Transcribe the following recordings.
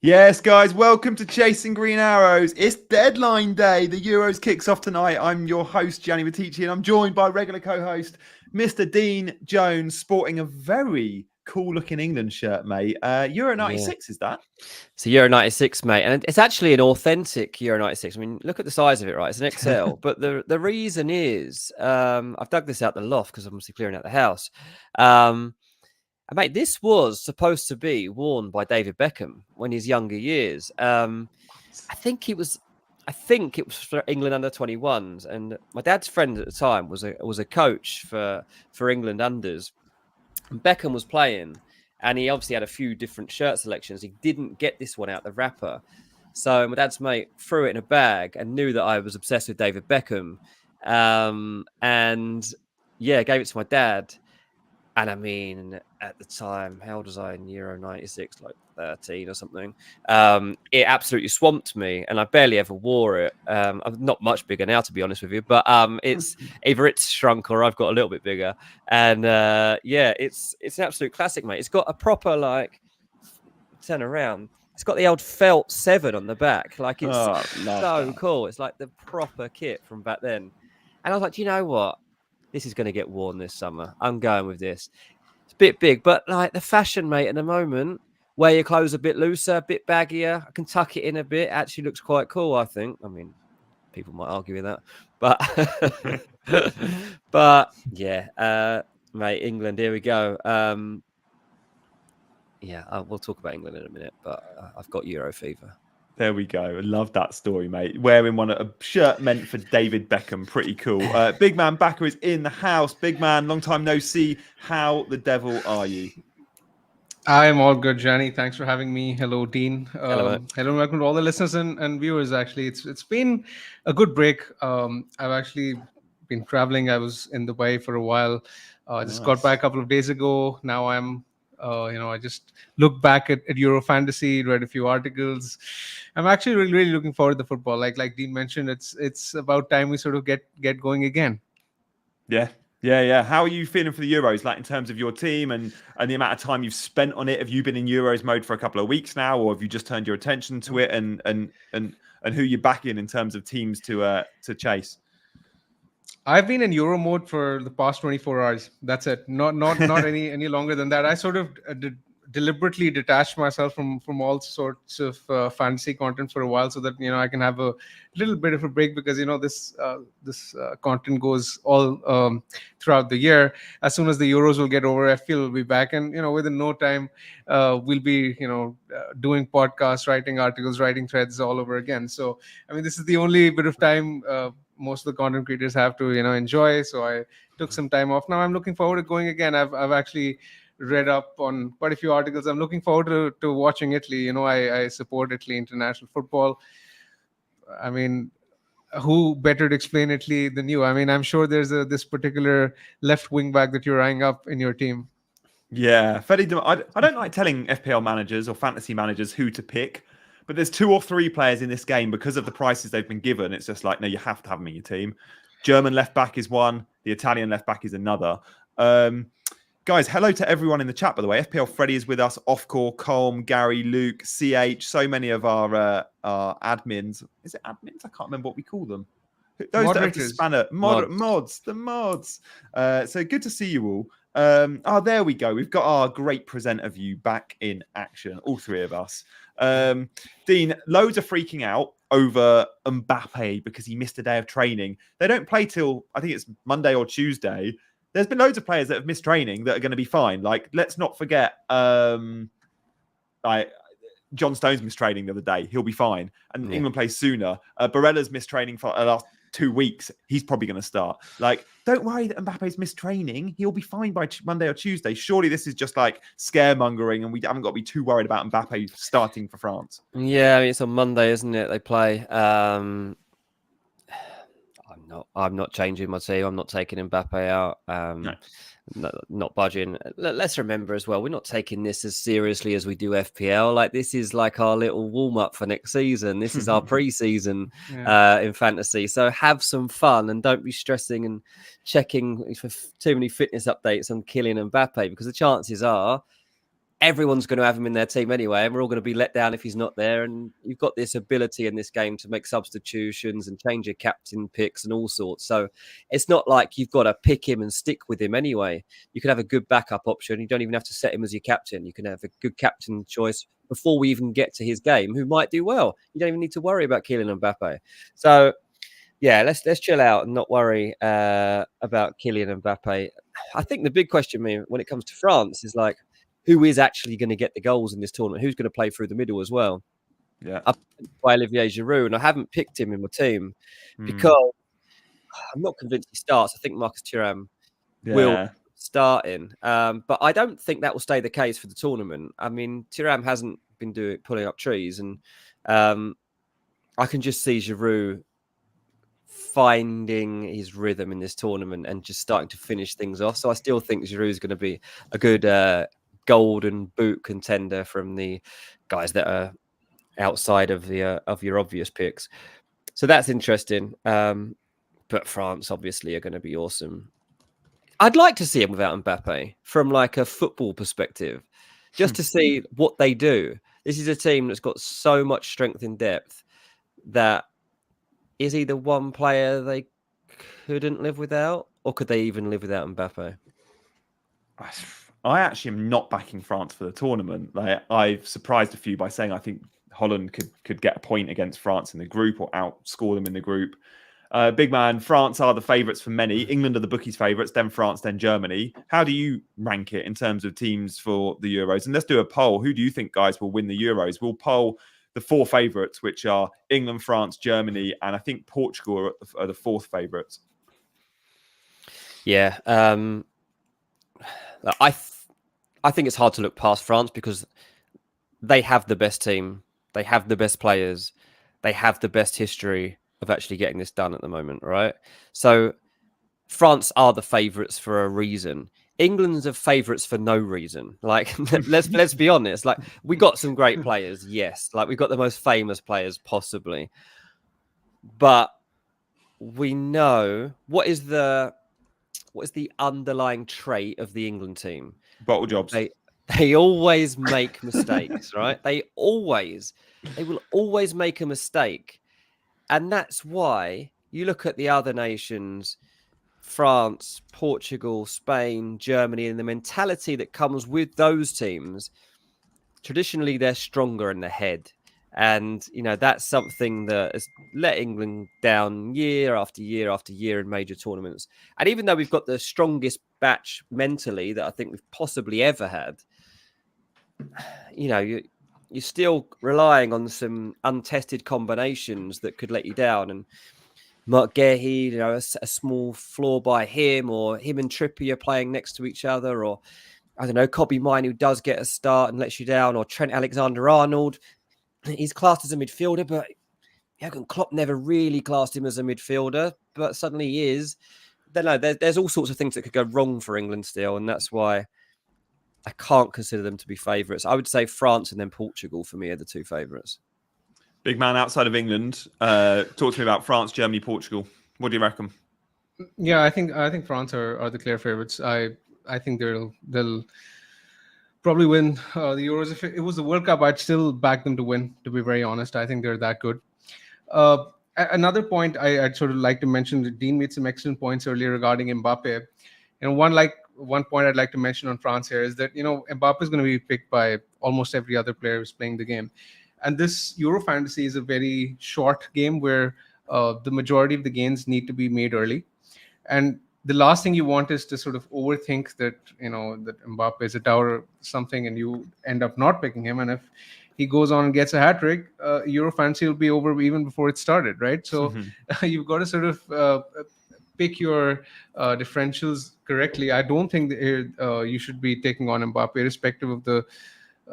Yes, guys, welcome to Chasing Green Arrows. It's deadline day. The Euros kicks off tonight. I'm your host, Gianni, and I'm joined by regular co-host, Mr. Dean Jones, sporting a very cool-looking England shirt, mate. Euro 96, is that? It's a Euro 96, mate. And it's actually an authentic Euro 96. I mean, look at the size of it, right? It's an XL. But the reason is, I've dug this out the loft because I'm obviously clearing out the house. And mate, this was supposed to be worn by David Beckham when his younger years. I think it was for England under 21s, and my dad's friend at the time was a coach for England unders. And Beckham was playing, and he obviously had a few different shirt selections. He didn't get this one out the wrapper, so my dad's mate threw it in a bag and knew that I was obsessed with David Beckham, and yeah, gave it to my dad. And I mean, at the time, how old was I in Euro 96? Like 13 or something. It absolutely swamped me, and I barely ever wore it. I'm not much bigger now, to be honest with you, but it's either it's shrunk or I've got a little bit bigger. And yeah, it's an absolute classic, mate. It's got a proper, like, turn around. It's got the old felt 7 on the back. Like, it's so cool. It's like the proper kit from back then. And I was like, do you know what? This is going to get worn this summer. I'm going with this. It's a bit big, but like the fashion, mate, at the moment, wear your clothes a bit looser, a bit baggier. I can tuck it in a bit. Actually looks quite cool, I think. I mean, people might argue with that. But, but yeah, mate, England, here we go. Yeah, we'll talk about England in a minute, but I've got Euro fever. There we go. I love that story, mate. Wearing a shirt meant for David Beckham. Pretty cool. Big Man Backer is in the house. Big Man, long time no see. How the devil are you? I'm all good, Gianni. Thanks for having me. Hello, Dean. Hello, hello, welcome to all the listeners and viewers. Actually, it's been a good break. I've actually been traveling. I was in Dubai for a while. Just got back a couple of days ago. Now I'm I just looked back at Euro Fantasy, read a few articles. I'm actually really looking forward to the football. Like Dean mentioned, it's about time we sort of get going again. Yeah. How are you feeling for the Euros? Like in terms of your team and the amount of time you've spent on it. Have you been in Euros mode for a couple of weeks now, or have you just turned your attention to it? And who you're backing in terms of teams to chase? I've been in Euro mode for the past 24 hours. That's it. Not any longer than that. I sort of deliberately detached myself from all sorts of fantasy content for a while, so that I can have a little bit of a break, because this content goes all throughout the year. As soon as the Euros will get over, I feel we'll be back, and within no time we'll be doing podcasts, writing articles, writing threads all over again. So I mean, this is the only bit of time most of the content creators have to enjoy. So I took some time off. Now I'm looking forward to going again. I've actually read up on quite a few articles. I'm looking forward to watching Italy. I support Italy international football. I mean, who better to explain Italy than you? I mean, I'm sure there's this particular left wing back that you're eyeing up in your team. Yeah, I don't like telling FPL managers or fantasy managers who to pick, but there's 2 or 3 players in this game because of the prices they've been given. It's just like, no, you have to have them in your team. German left back is one. The Italian left back is another. Guys, hello to everyone in the chat, by the way. FPL Freddy is with us, Offcore, Colm, Gary, Luke, CH, so many of our admins. Is it admins? I can't remember what we call them. Those Moderators. That have the spanner. Mods. The mods. So good to see you all. There we go. We've got our great presenter view back in action, all 3 of us. Dean, loads are freaking out over Mbappe because he missed a day of training. They don't play till, I think it's Monday or Tuesday. There's been loads of players that have missed training that are going to be fine. Like, let's not forget, John Stones missed training the other day. He'll be fine. And England plays sooner. Barella's missed training for the last 2 weeks. He's probably going to start. Like, don't worry that Mbappe's missed training. He'll be fine by Monday or Tuesday. Surely this is just like scaremongering, and we haven't got to be too worried about Mbappe starting for France. Yeah, I mean, it's on Monday, isn't it? They play. I'm not changing my team. I'm not taking Mbappe out. Not budging. Let's remember as well, we're not taking this as seriously as we do FPL. Like, this is like our little warm up for next season. This is our pre-season in fantasy. So have some fun and don't be stressing and checking for too many fitness updates on Kylian Mbappe, because the chances are everyone's going to have him in their team anyway, and we're all going to be let down if he's not there. And you've got this ability in this game to make substitutions and change your captain picks and all sorts. So it's not like you've got to pick him and stick with him anyway. You can have a good backup option. You don't even have to set him as your captain. You can have a good captain choice before we even get to his game, who might do well. You don't even need to worry about Kylian Mbappe. So yeah, let's chill out and not worry about Kylian Mbappe. I think the big question, when it comes to France, is like, who is actually going to get the goals in this tournament? Who's going to play through the middle as well? Yeah, I've picked by Olivier Giroud, and I haven't picked him in my team because I'm not convinced he starts. I think Marcus Thuram will start in, but I don't think that will stay the case for the tournament. I mean, Thuram hasn't been pulling up trees, and I can just see Giroud finding his rhythm in this tournament and just starting to finish things off. So I still think Giroud is going to be a good golden boot contender from the guys that are outside of your obvious picks. So that's interesting. But France obviously are going to be awesome. I'd like to see him without Mbappe from like a football perspective, just to see what they do. This is a team that's got so much strength in depth that is he the one player they couldn't live without, or could they even live without Mbappe? I actually am not backing France for the tournament. I've surprised a few by saying I think Holland could get a point against France in the group or outscore them in the group. Big man, France are the favourites for many. England are the bookies' favourites, then France, then Germany. How do you rank it in terms of teams for the Euros? And let's do a poll. Who do you think, guys, will win the Euros? We'll poll the four favourites, which are England, France, Germany, and I think Portugal are the fourth favourites. Yeah. I think it's hard to look past France because they have the best team. They have the best players. They have the best history of actually getting this done at the moment, right? So France are the favourites for a reason. England's are favourites for no reason. Like, let's be honest. Like, we got some great players, yes. Like, we got the most famous players possibly, but we know what is the underlying trait of the England team? Bottle jobs. They always make mistakes, right? They will always make a mistake, and that's why you look at the other nations. France, Portugal, Spain, Germany, and the mentality that comes with those teams, traditionally they're stronger in the head. And, that's something that has let England down year after year after year in major tournaments. And even though we've got the strongest batch mentally that I think we've possibly ever had, you're still relying on some untested combinations that could let you down. And Mark Guehi, a small flaw by him, or him and Trippier playing next to each other, or I don't know, Kobbie Mine, who does get a start and lets you down, or Trent Alexander-Arnold. He's classed as a midfielder, but Jurgen Klopp never really classed him as a midfielder, but suddenly he is. There's all sorts of things that could go wrong for England still, and that's why I can't consider them to be favourites. I would say France and then Portugal for me are the two favourites. Big man, outside of England, talk to me about France, Germany, Portugal. What do you reckon? Yeah, I think France are the clear favourites. I think they'll probably win the Euros. If it was the World Cup, I'd still back them to win, to be very honest. I think they're that good. Another point I'd sort of like to mention, that Dean made some excellent points earlier regarding Mbappe. And one point I'd like to mention on France here is that, Mbappe is going to be picked by almost every other player who's playing the game. And this Euro Fantasy is a very short game where the majority of the gains need to be made early. And the last thing you want is to sort of overthink that, that Mbappe is a tower or something, and you end up not picking him. And if he goes on and gets a hat trick, Euro Fantasy will be over even before it started, right? So you've got to sort of pick your differentials correctly. I don't think that, you should be taking on Mbappe, irrespective of the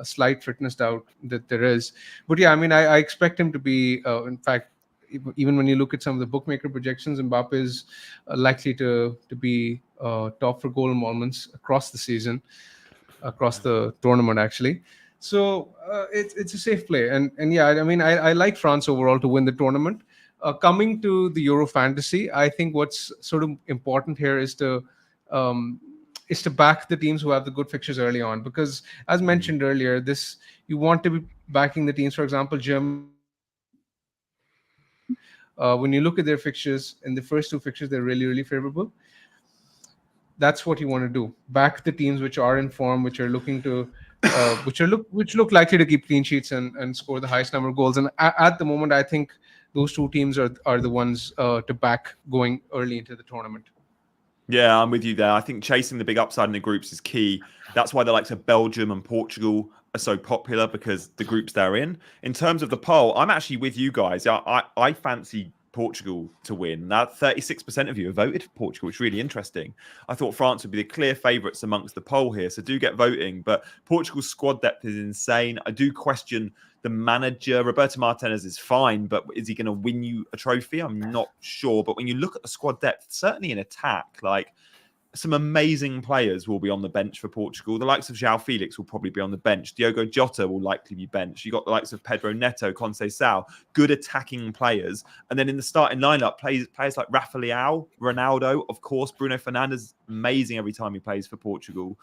slight fitness doubt that there is. But yeah, I mean, I expect him to be, in fact, even when you look at some of the bookmaker projections, Mbappe is likely to be top for goal involvements across the season, across the tournament, actually. So it's a safe play. And yeah, I mean, I like France overall to win the tournament. Coming to the Euro Fantasy, I think what's sort of important here is to is to back the teams who have the good fixtures early on, because as mentioned earlier, you want to be backing the teams. For example, Germany, when you look at their fixtures, in the first two fixtures, they're really, really favorable. That's what you want to do. Back the teams which are in form, which are looking to, which look likely to keep clean sheets and score the highest number of goals. And at the moment, I think those two teams are the ones to back going early into the tournament. Yeah, I'm with you there. I think chasing the big upside in the groups is key. That's why the likes of Belgium and Portugal are so popular, because the groups they're in. In terms of the poll, I'm actually with you guys. I fancy Portugal to win. Now, 36% of you have voted for Portugal, which is really interesting. I thought France would be the clear favourites amongst the poll here, so do get voting. But Portugal's squad depth is insane. I do question the manager. Roberto Martinez is fine, but is he going to win you a trophy? I'm not sure. But when you look at the squad depth, certainly in attack, like, some amazing players will be on the bench for Portugal. The likes of João Felix will probably be on the bench. Diogo Jota will likely be benched. You got the likes of Pedro Neto, Conceição, good attacking players. And then in the starting lineup, players like Rafael, Ronaldo, of course, Bruno Fernandes, amazing every time he plays for Portugal.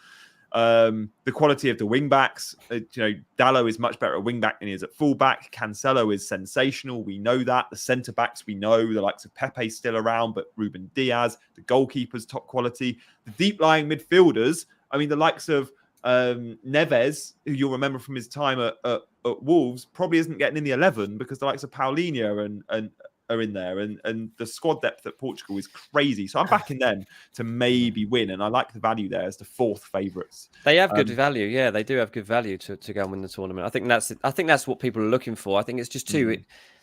The quality of the wing backs, Dalot is much better at wing back than he is at full back. Cancelo is sensational. We know that. The centre backs, we know the likes of Pepe still around, but Ruben Diaz, the goalkeepers, top quality. The deep lying midfielders, I mean, the likes of Neves, who you'll remember from his time at Wolves, probably isn't getting in the 11 because the likes of Paulinho and are in there, and the squad depth at Portugal is crazy. So I'm backing them to maybe win, and I like the value there as the fourth favourites. They have good value, yeah. They do have good value to go and win the tournament. I think that's what people are looking for. I think it's just too.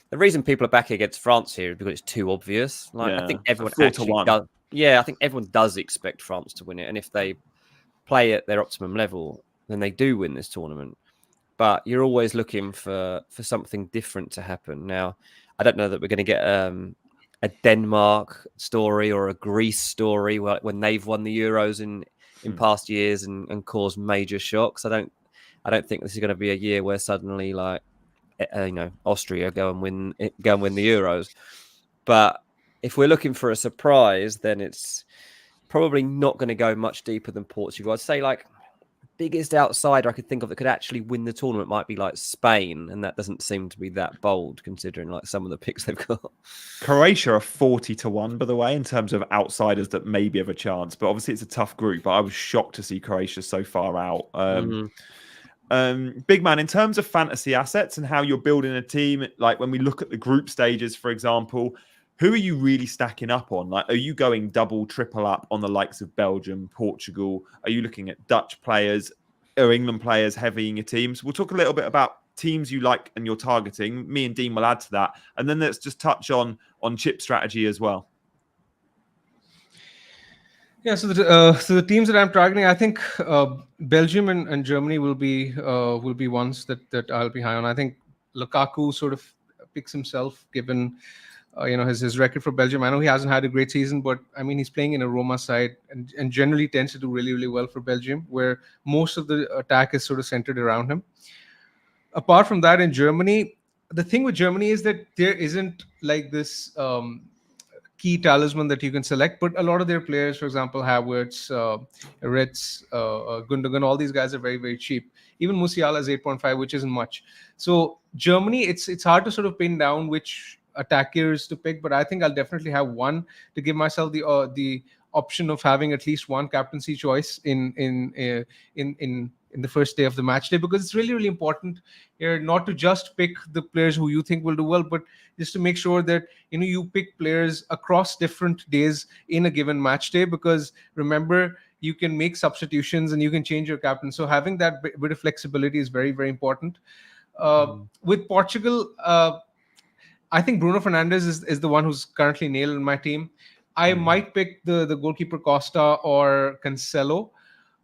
The reason people are backing against France here is because it's too obvious. Like, I think everyone actually does. Yeah, I think everyone does expect France to win it, and if they play at their optimum level, then they do win this tournament. But you're always looking for something different to happen. Now, I don't know that we're going to get a Denmark story or a Greece story when they've won the Euros in past years and caused major shocks. I don't think this is going to be a year where suddenly Austria go and win the Euros. But if we're looking for a surprise, then it's probably not going to go much deeper than Portugal. I'd say biggest outsider I could think of that could actually win the tournament might be like Spain, and that doesn't seem to be that bold considering some of the picks they've got. Croatia are 40-1, by the way, in terms of outsiders that maybe have a chance, but obviously it's a tough group. But I was shocked to see Croatia so far out. Bigman, in terms of fantasy assets and how you're building a team, like when we look at the group stages, for example, who are you really stacking up on? Like, are you going double, triple up on the likes of Belgium, Portugal? Are you looking at Dutch players or England players heavy in your teams? We'll talk a little bit about teams you like and you're targeting. Me and Dean will add to that. And then let's just touch on chip strategy as well. Yeah, so the teams that I'm targeting, I think Belgium and Germany will be ones that I'll be high on. I think Lukaku sort of picks himself given his record for Belgium. I know he hasn't had a great season, but I mean, he's playing in a Roma side and generally tends to do really, really well for Belgium, where most of the attack is sort of centered around him. Apart from that, in Germany, the thing with Germany is that there isn't like this key talisman that you can select, but a lot of their players, for example, Havertz, Ritz, Gundogan, all these guys are very, very cheap. Even Musiala is 8.5, which isn't much. So Germany, it's hard to sort of pin down which attackers to pick, but I think I'll definitely have one to give myself the option of having at least one captaincy choice in the first day of the match day, because it's really, really important here not to just pick the players who you think will do well, but just to make sure that you pick players across different days in a given match day, because remember, you can make substitutions and you can change your captain. So having that bit of flexibility is very, very important. With Portugal, I think Bruno Fernandes is the one who's currently nailed in my team. I might pick the goalkeeper Costa or Cancelo,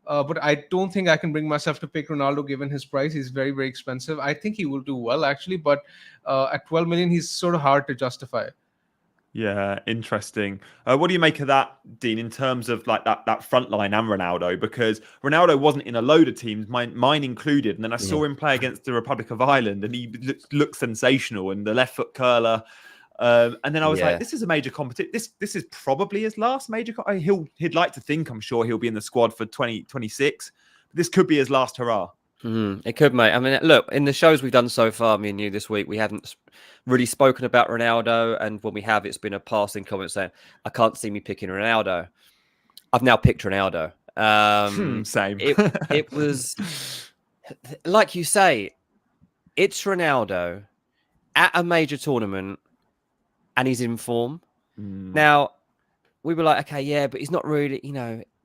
but I don't think I can bring myself to pick Ronaldo given his price. He's very, very expensive. I think he will do well, actually, but at 12 million, he's sort of hard to justify. Yeah, interesting. What do you make of that, Dean, in terms of like that front line and Ronaldo? Because Ronaldo wasn't in a load of teams, mine included. And then I saw him play against the Republic of Ireland and he looked sensational. And the left foot curler, And then I was Yeah. like, this is a major competition. This is probably his last major. He'd like to think, I'm sure he'll be in the squad for 2026. This could be his last hurrah. It could, mate. I mean, look, in the shows we've done so far, me and you this week, we haven't really spoken about Ronaldo. And when we have, it's been a passing comment saying, I can't see me picking Ronaldo. I've now picked Ronaldo. Same. It was, like you say, it's Ronaldo at a major tournament and he's in form. Now, we were like, okay, yeah, but he's not really,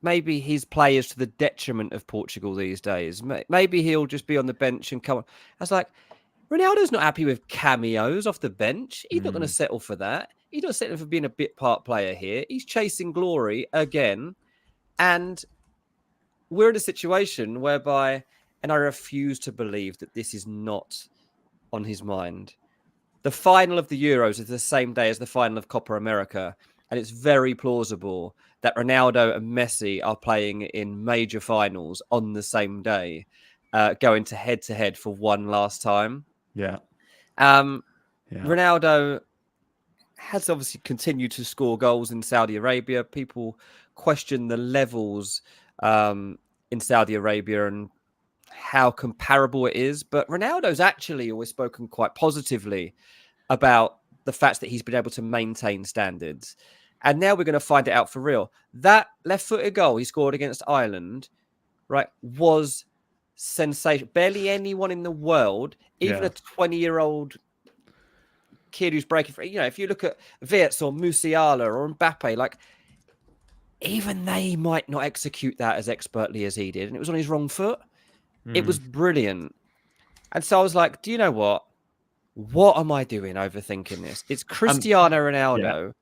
maybe his play is to the detriment of Portugal these days. Maybe he'll just be on the bench and come on. I was like, Ronaldo's not happy with cameos off the bench. He's not going to settle for that. He's not settling for being a bit part player here. He's chasing glory again. And we're in a situation whereby, and I refuse to believe that this is not on his mind. The final of the Euros is the same day as the final of Copa America. And it's very plausible that Ronaldo and Messi are playing in major finals on the same day, going to head for one last time. Yeah. Ronaldo has obviously continued to score goals in Saudi Arabia. People question the levels in Saudi Arabia and how comparable it is. But Ronaldo's actually always spoken quite positively about the fact that he's been able to maintain standards. And now we're going to find it out for real. That left-footed goal he scored against Ireland, right, was sensational. Barely anyone in the world, even a 20-year-old kid who's breaking free. If you look at Wirtz or Musiala or Mbappe, like, even they might not execute that as expertly as he did. And it was on his wrong foot. It was brilliant. And so I was like, do you know what? What am I doing overthinking this? It's Cristiano Ronaldo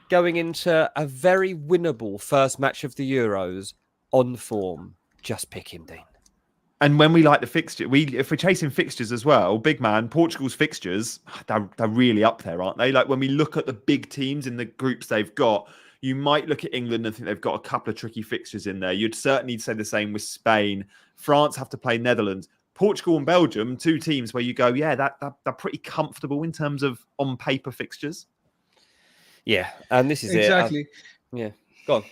going into a very winnable first match of the Euros on form. Just pick him, Dean. And when we like the fixture, if we're chasing fixtures as well, big man, Portugal's fixtures, they're really up there, aren't they? Like when we look at the big teams in the groups they've got, you might look at England and think they've got a couple of tricky fixtures in there. You'd certainly say the same with Spain. France have to play Netherlands. Portugal and Belgium, two teams where you go, yeah, they're pretty comfortable in terms of on paper fixtures. Yeah, and this is exactly. Yeah, go on.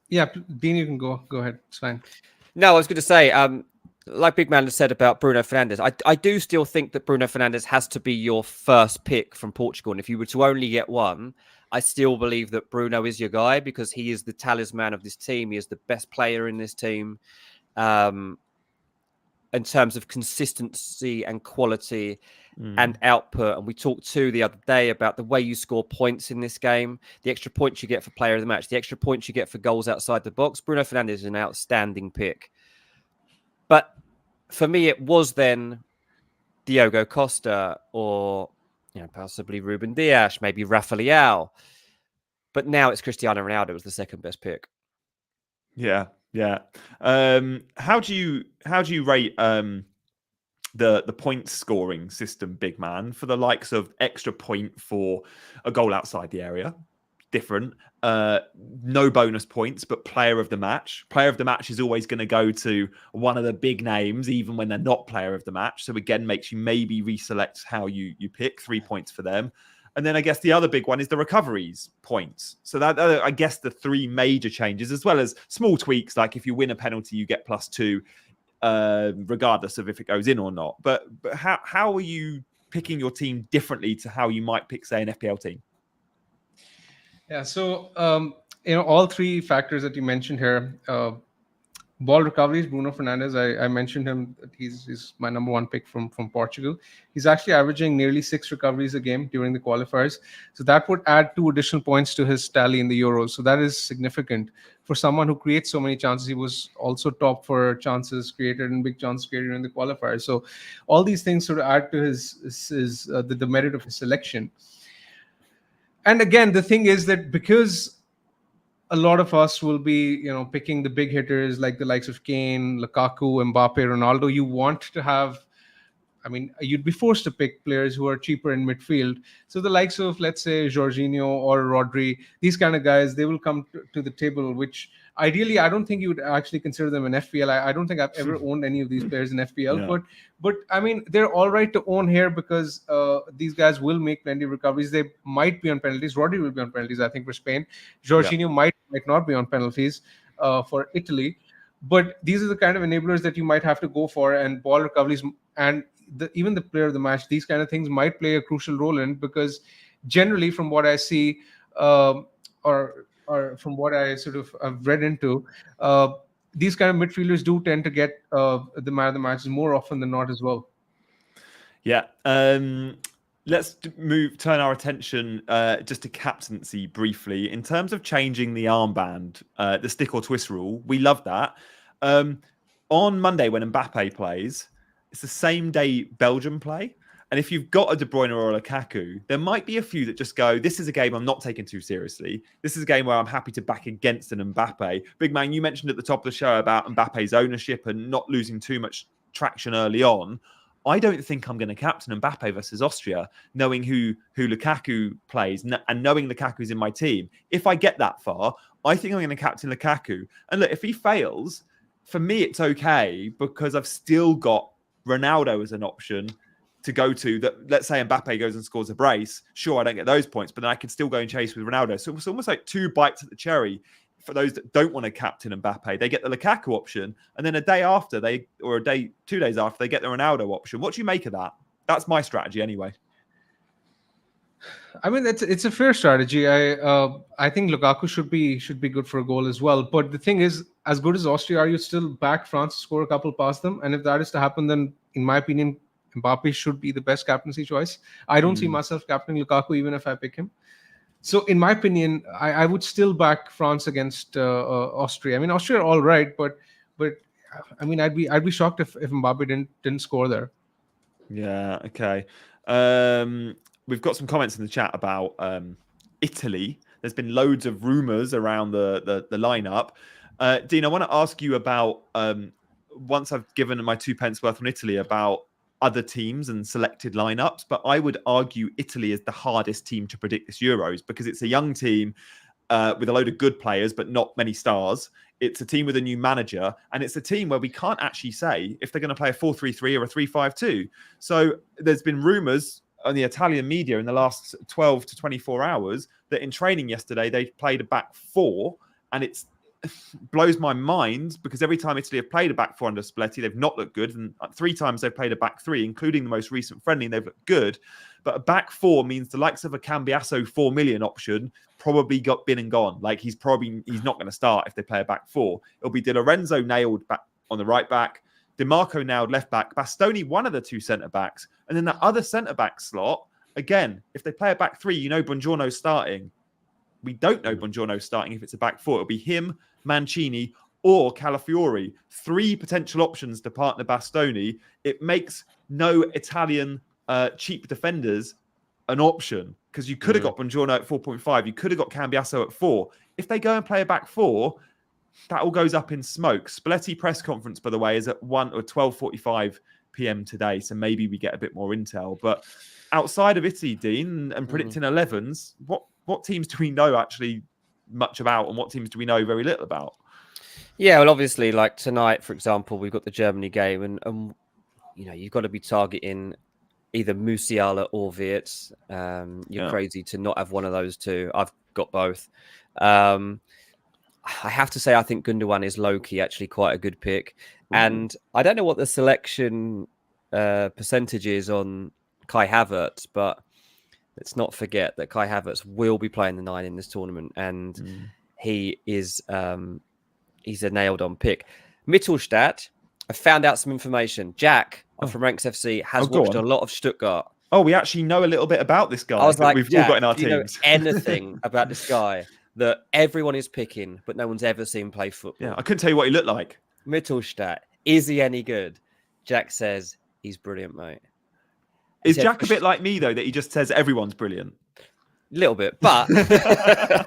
Yeah, Dean, you can go ahead. It's fine. No, I was going to say, like Big Man has said about Bruno Fernandes, I do still think that Bruno Fernandes has to be your first pick from Portugal. And if you were to only get one, I still believe that Bruno is your guy because he is the talisman of this team. He is the best player in this team. In terms of consistency and quality and output. And we talked too the other day about the way you score points in this game, the extra points you get for player of the match, the extra points you get for goals outside the box. Bruno Fernandes is an outstanding pick. But for me, it was then Diogo Costa or possibly Ruben Dias, maybe Rafa Leao. But now it's Cristiano Ronaldo as the second best pick. Yeah. How do you rate the point scoring system, big man, for the likes of extra point for a goal outside the area? Different. No bonus points, but player of the match. Player of the match is always going to go to one of the big names, even when they're not player of the match. So again, makes you maybe reselect how you pick. 3 points for them. And then I guess the other big one is the recoveries points. So that I guess the three major changes, as well as small tweaks, like if you win a penalty, you get +2, regardless of if it goes in or not. But how are you picking your team differently to how you might pick, say, an FPL team? Yeah, so all three factors that you mentioned here. Ball recoveries, Bruno Fernandes, I mentioned him. He's my number one pick from Portugal. He's actually averaging nearly 6 recoveries a game during the qualifiers. So that would add 2 additional points to his tally in the Euros. So that is significant for someone who creates so many chances. He was also top for chances created and big chances created in the qualifiers. So all these things sort of add to the merit of his selection. And again, the thing is that because a lot of us will be, picking the big hitters like the likes of Kane, Lukaku, Mbappe, Ronaldo. You want to have, you'd be forced to pick players who are cheaper in midfield. So the likes of, let's say, Jorginho or Rodri, these kind of guys, they will come to the table, which ideally, I don't think you would actually consider them an FPL. I don't think I've ever owned any of these players in FPL. Yeah. But I mean, they're all right to own here because these guys will make plenty of recoveries. They might be on penalties. Rodri will be on penalties, I think, for Spain. Jorginho might not be on penalties for Italy. But these are the kind of enablers that you might have to go for, and ball recoveries and even the player of the match. These kind of things might play a crucial role in, because generally, from what I see, or from what I sort of have read into, these kind of midfielders do tend to get the man of the matches more often than not as well. Yeah. Let's turn our attention just to captaincy briefly. In terms of changing the armband, the stick or twist rule, we love that. On Monday, when Mbappe plays, it's the same day Belgium play. And if you've got a De Bruyne or a Lukaku, there might be a few that just go, this is a game I'm not taking too seriously. This is a game where I'm happy to back against an Mbappe. Bigman, you mentioned at the top of the show about Mbappe's ownership and not losing too much traction early on. I don't think I'm going to captain Mbappe versus Austria, knowing who Lukaku plays and knowing Lukaku's in my team. If I get that far, I think I'm going to captain Lukaku. And look, if he fails, for me, it's okay, because I've still got Ronaldo as an option to go to. That, let's say Mbappe goes and scores a brace. Sure, I don't get those points, but then I can still go and chase with Ronaldo. So it's almost like 2 bites at the cherry. For those that don't want to captain Mbappe, they get the Lukaku option, and then 2 days after, they get the Ronaldo option. What do you make of that? That's my strategy anyway. I mean, it's a fair strategy. I think Lukaku should be good for a goal as well. But the thing is, as good as Austria are, you still back France to score a couple past them. And if that is to happen, then in my opinion, Mbappe should be the best captaincy choice. I don't see myself captaining Lukaku even if I pick him. So in my opinion, I would still back France against Austria. I mean, Austria are all right, but I mean, I'd be shocked if Mbappe didn't score there. Yeah. Okay. We've got some comments in the chat about Italy. There's been loads of rumours around the lineup. Dean, I want to ask you about, once I've given my 2 pence worth on Italy, about other teams and selected lineups, but I would argue Italy is the hardest team to predict this Euros, because it's a young team with a load of good players, but not many stars. It's a team with a new manager, and it's a team where we can't actually say if they're going to play a 4-3-3 or a 3-5-2. So there's been rumours on the Italian media in the last 12 to 24 hours that in training yesterday, they played a back 4, and it blows my mind, because every time Italy have played a back 4 under Spalletti, they've not looked good. And 3 times they've played a back 3, including the most recent friendly, and they've looked good. But a back 4 means the likes of a Cambiasso 4 million option probably got been and gone. Like, he's not going to start if they play a back 4. It'll be Di Lorenzo nailed back on the right back, DiMarco nailed left back, Bastoni one of the 2 centre backs, and then that other centre back slot, again, if they play a back 3, you know Buongiorno's starting. We don't know Buongiorno's starting if it's a back 4. It'll be him, Mancini, or Calafiori. 3 potential options to partner Bastoni. It makes no Italian cheap defenders an option, because you could have got Buongiorno at 4.5. You could have got Cambiasso at 4. If they go and play a back 4, that all goes up in smoke. Spalletti press conference, by the way, is at 12:45 p.m. today, so maybe we get a bit more intel. But outside of Italy, Dean, and predicting 11s, what teams do we know actually much about, and what teams do we know very little about? Yeah, well, obviously, like tonight, for example, we've got the Germany game, and you know, you've got to be targeting either Musiala or Wirtz. You're crazy to not have one of those two. I've got both. I have to say, I think Gundogan is low-key actually quite a good pick. And I don't know what the selection percentage is on Kai Havertz, but let's not forget that Kai Havertz will be playing the 9 in this tournament, and he is he's a nailed-on pick. Mittelstadt, I found out some information. Jack from Ranks FC has watched a lot of Stuttgart. Oh, we actually know a little bit about this guy. I was like, we've Jack, all got in our do you know teams. anything about this guy that everyone is picking, but no one's ever seen play football? Yeah, I couldn't tell you what he looked like. Mittelstadt, is he any good? Jack says he's brilliant, mate. Is Jack a bit like me, though, that he just says everyone's brilliant? A little bit, but I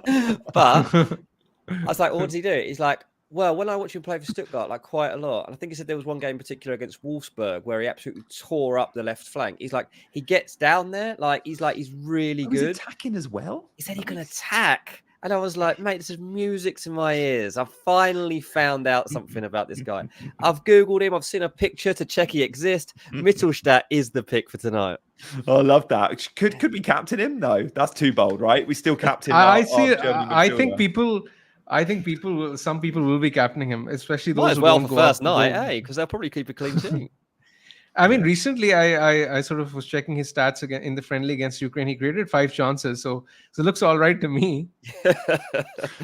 was like, what does he do? He's like, well, when I watch him play for Stuttgart, like quite a lot, and I think he said there was one game in particular against Wolfsburg where he absolutely tore up the left flank. He's like, he gets down there, he's really good. He's attacking as well. He said he can attack And I was like, mate, this is music to my ears. I've finally found out something about this guy. I've Googled him. I've seen a picture to check he exists. Mittelstadt is the pick for tonight. Oh, I love that. Could we captain him? No, that's too bold, right? We still captain I our see. German I think midfielder. people. I think people will. Some people will be captaining him, especially those Might as who well don't for go first out. night, because they'll probably keep a clean sheet. I mean, recently I sort of was checking his stats again in the friendly against Ukraine. He created 5 chances, so it looks all right to me.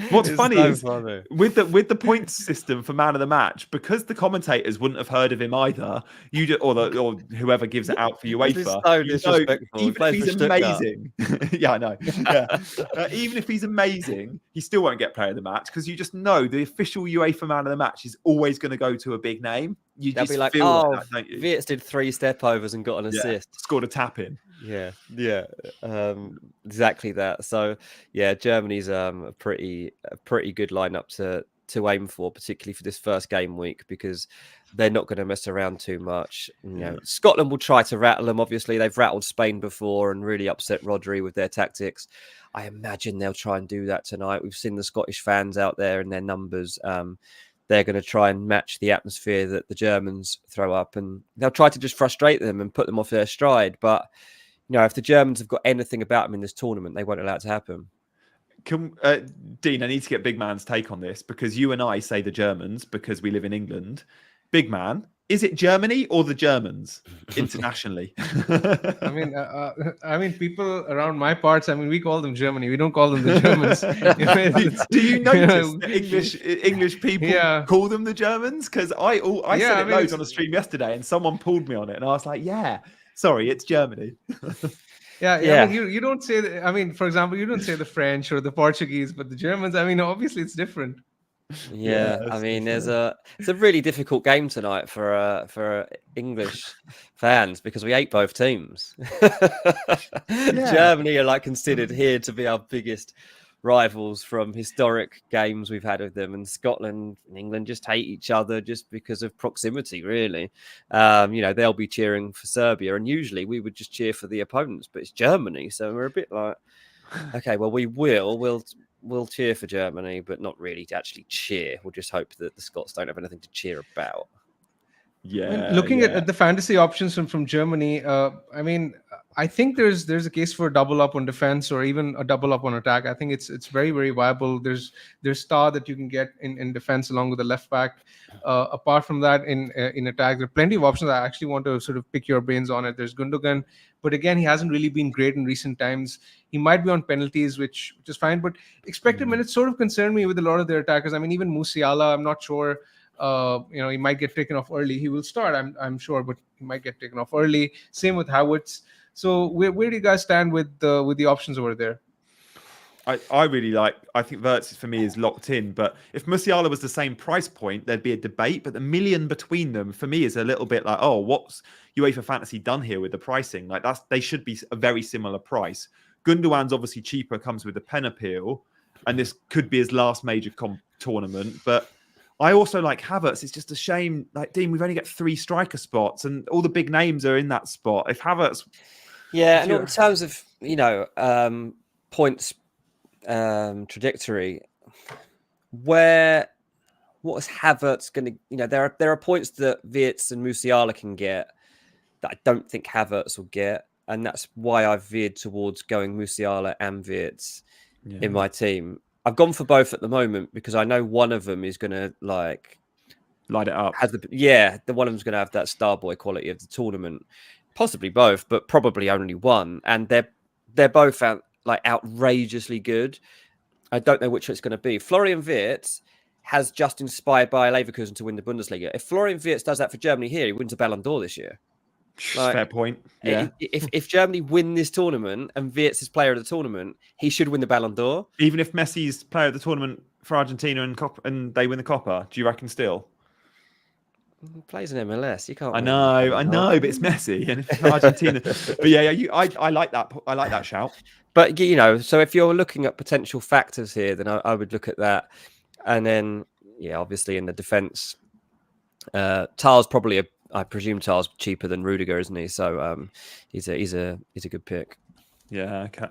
What's It's funny so is funny. with the points system for man of the match, because the commentators wouldn't have heard of him either. Or whoever gives it out for This is UEFA. so you know, disrespectful. He even if plays he's for Stuttgart. amazing, yeah, I know. Yeah, even if he's amazing, he still won't get player of the match because you just know the official UEFA man of the match is always going to go to a big name. You They'll just be like, feel oh, like that, don't you? Wirtz did 3 stepovers and got an Yeah, assist. scored a tap in. Yeah, exactly that. So yeah, Germany's a pretty good lineup to aim for, particularly for this first game week, because they're not going to mess around too much. You know, Scotland will try to rattle them. Obviously, they've rattled Spain before and really upset Rodri with their tactics. I imagine they'll try and do that tonight. We've seen the Scottish fans out there and their numbers. They're going to try and match the atmosphere that the Germans throw up, and they'll try to just frustrate them and put them off their stride. But you know, if the Germans have got anything about them in this tournament, they won't allow it to happen. Dean, I need to get Big Man's take on this because you and I say the Germans because we live in England. Big Man, is it Germany or the Germans internationally? I mean, people around my parts. I mean, we call them Germany. We don't call them the Germans. Do you notice that English people call them the Germans? Because I said it loads on a stream yesterday, and someone pulled me on it, and I was like, "Yeah, sorry, it's Germany." Yeah. I mean, you don't say. I mean, for example, you don't say the French or the Portuguese, but the Germans. I mean, obviously, it's different. Yeah, I mean, it's a really difficult game tonight for English fans because we hate both teams. Germany are like considered here to be our biggest rivals from historic games we've had with them, and Scotland and England just hate each other just because of proximity, really. You know, they'll be cheering for Serbia, and usually we would just cheer for the opponents, but it's Germany, so we're a bit like, okay, well, we'll cheer for Germany, but not really to actually cheer. We'll just hope that the Scots don't have anything to cheer about. Yeah. I mean, looking at the fantasy options from Germany, I mean, I think there's a case for a double up on defense or even a double up on attack. I think it's very, very viable. There's star that you can get in defense along with the left back. Apart from that, in attack, there are plenty of options. I actually want to sort of pick your brains on it. There's Gundogan, but again, he hasn't really been great in recent times. He might be on penalties, which is fine, but expected minutes sort of concern me with a lot of their attackers. I mean, even Musiala, I'm not sure. He might get taken off early. He will start, I'm sure, but he might get taken off early. Same with Havertz. So where do you guys stand with the options over there? I really like. I think Wirtz for me is locked in. But if Musiala was the same price point, there'd be a debate. But the million between them for me is a little bit like, oh, what's UEFA Fantasy done here with the pricing? Like they should be a very similar price. Gundogan's obviously cheaper, comes with a pen appeal, and this could be his last major tournament. But I also like Havertz. It's just a shame, like Dean, we've only got 3 striker spots, and all the big names are in that spot. If Havertz, and in terms of points trajectory, what is Havertz going to? There are points that Wirtz and Musiala can get that I don't think Havertz will get, and that's why I've veered towards going Musiala and Wirtz in my team. I've gone for both at the moment because I know one of them is going to light it up. The one of them's going to have that star boy quality of the tournament, possibly both, but probably only one. And they're both outrageously good. I don't know which it's going to be. Florian Wirtz has just inspired Bayer Leverkusen to win the Bundesliga. If Florian Wirtz does that for Germany here, he wins a Ballon d'Or this year. Fair point. Yeah. If Germany win this tournament and Wirtz is player of the tournament, he should win the Ballon d'Or. Even if Messi's player of the tournament for Argentina and they win the Copa, do you reckon still? He plays in MLS. You can't. I know, but it's Messi and it's Argentina. But I like that. I like that shout. But so if you're looking at potential factors here, then I would look at that, and then obviously in the defense, Tar's probably I presume Tar's cheaper than Rudiger, isn't he? So he's a good pick. Yeah, okay.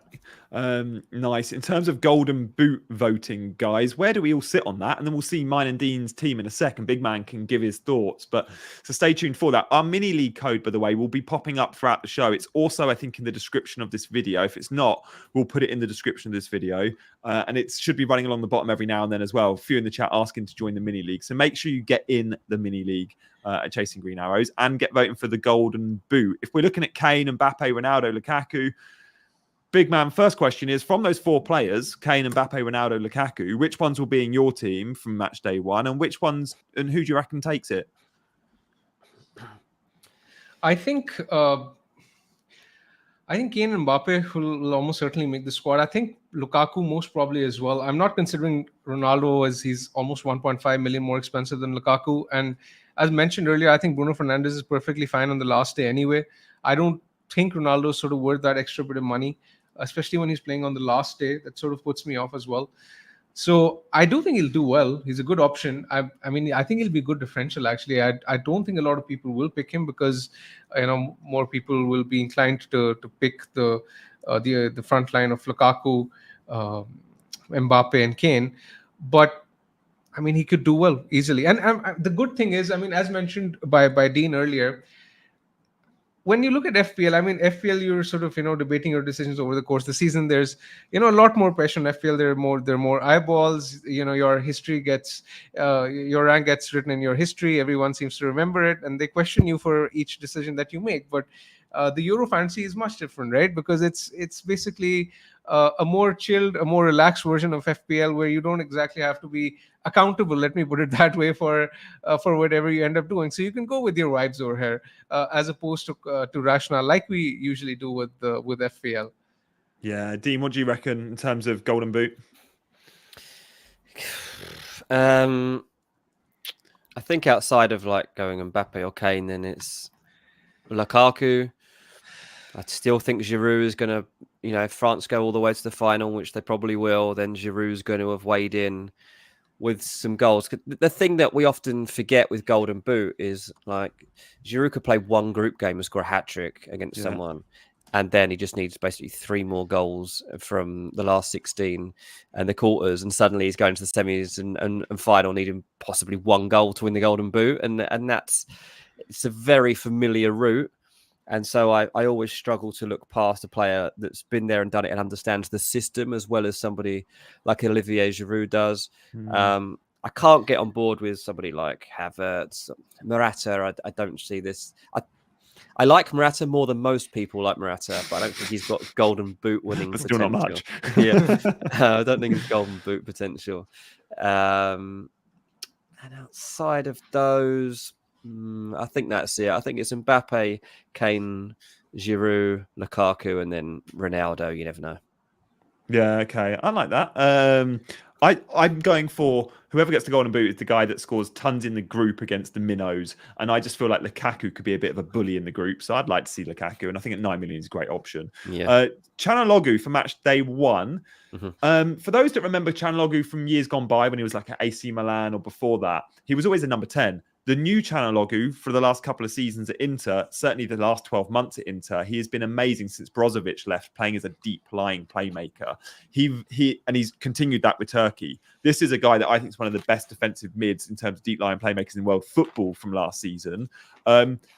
Nice. In terms of golden boot voting, guys, where do we all sit on that? And then we'll see mine and Dean's team in a second. Big Man can give his thoughts. But so stay tuned for that. Our mini league code, by the way, will be popping up throughout the show. It's also, I think, in the description of this video. If it's not, we'll put it in the description of this video. And it should be running along the bottom every now and then as well. A few in the chat asking to join the mini league. So make sure you get in the mini league at Chasing Green Arrows and get voting for the golden boot. If we're looking at Kane, Mbappe, Ronaldo, Lukaku, Big Man, first question is, from those 4 players, Kane, Mbappe, Ronaldo, Lukaku, which ones will be in your team from match day 1, and which ones, and who do you reckon takes it? I think Kane and Mbappe will almost certainly make the squad. I think Lukaku most probably as well. I'm not considering Ronaldo, as he's almost 1.5 million more expensive than Lukaku. And as mentioned earlier, I think Bruno Fernandes is perfectly fine on the last day anyway. I don't think Ronaldo is sort of worth that extra bit of money, especially when he's playing on the last day. That sort of puts me off as well. So I do think he'll do well. He's a good option. I mean, I think he'll be good differential. Actually, I don't think a lot of people will pick him because more people will be inclined to pick the front line of Lukaku, Mbappe, and Kane. But I mean, he could do well easily. And the good thing is, I mean, as mentioned by Dean earlier, when you look at FPL, I mean, FPL, you're sort of, debating your decisions over the course of the season. There's, a lot more pressure on FPL. There are more eyeballs. Your history gets, your rank gets written in your history. Everyone seems to remember it, and they question you for each decision that you make. But the Euro fantasy is much different, right? Because it's basically a more chilled, a more relaxed version of FPL, where you don't exactly have to be accountable, let me put it that way, for whatever you end up doing. So you can go with your vibes over here, as opposed to rationale, like we usually do with FPL. Yeah, Dean, what do you reckon in terms of golden boot? I think outside of like going Mbappe or Kane, then it's Lukaku. I still think Giroud is going to, if France go all the way to the final, which they probably will, then Giroud's going to have weighed in with some goals. The thing that we often forget with Golden Boot is like Giroud could play one group game and score a hat-trick against someone, and then he just needs basically 3 more goals from the last 16 and the quarters, and suddenly he's going to the semis and final, needing possibly 1 goal to win the Golden Boot, and it's a very familiar route. And so I always struggle to look past a player that's been there and done it and understands the system as well as somebody like Olivier Giroud does. I can't get on board with somebody like Havertz, Morata. I don't see this. I like Morata more than most people like Morata, but I don't think he's got golden boot winning potential. Still not much. Yeah, I don't think he's golden boot potential. And outside of those, I think that's it. I think it's Mbappe, Kane, Giroud, Lukaku, and then Ronaldo. You never know. Yeah, okay. I like that. I'm going for whoever gets the golden boot is the guy that scores tons in the group against the minnows. And I just feel like Lukaku could be a bit of a bully in the group. So I'd like to see Lukaku. And I think at 9 million is a great option. Yeah. Chanalogu for match day 1. For those that remember Chanalogu from years gone by when he was like at AC Milan or before that, he was always a number 10. The new Chanalogu for the last couple of seasons at Inter, certainly the last 12 months at Inter, he has been amazing since Brozovic left, playing as a deep-lying playmaker. He's continued that with Turkey. This is a guy that I think is one of the best defensive mids in terms of deep-lying playmakers in world football from last season.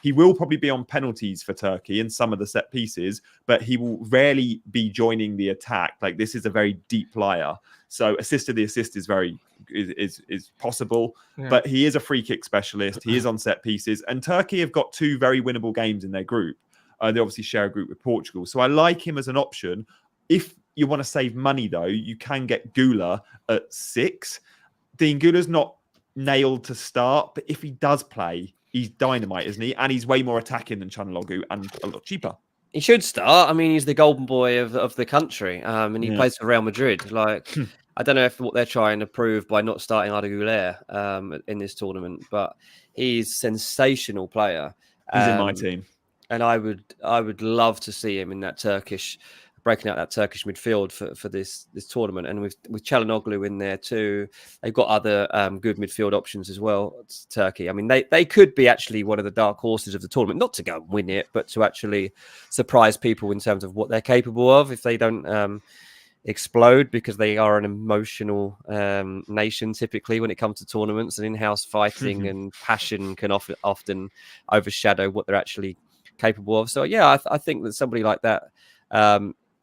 He will probably be on penalties for Turkey and some of the set pieces, but he will rarely be joining the attack. Like, this is a very deep liar. So assist to the assist is is possible, but he is a free kick specialist. He is on set pieces, and Turkey have got 2 very winnable games in their group. They obviously share a group with Portugal, so I like him as an option. If you want to save money, though, you can get Gula at 6. Dean, Gula's not nailed to start, but if he does play, he's dynamite, isn't he? And he's way more attacking than Chanalogu and a lot cheaper. He should start. I mean, he's the golden boy of the country, and he plays for Real Madrid. Like, I don't know if what they're trying to prove by not starting Arda Güler in this tournament, but he's a sensational player. He's in my team, and I would love to see him in that Turkish breaking out that Turkish midfield for this tournament, and with Çalhanoğlu in there too. They've got other good midfield options as well. It's Turkey. I mean, they could be actually one of the dark horses of the tournament, not to go and win it, but to actually surprise people in terms of what they're capable of if they don't explode, because they are an emotional nation typically when it comes to tournaments, and in-house fighting and passion can often overshadow what they're actually capable of. So yeah, I think that somebody like that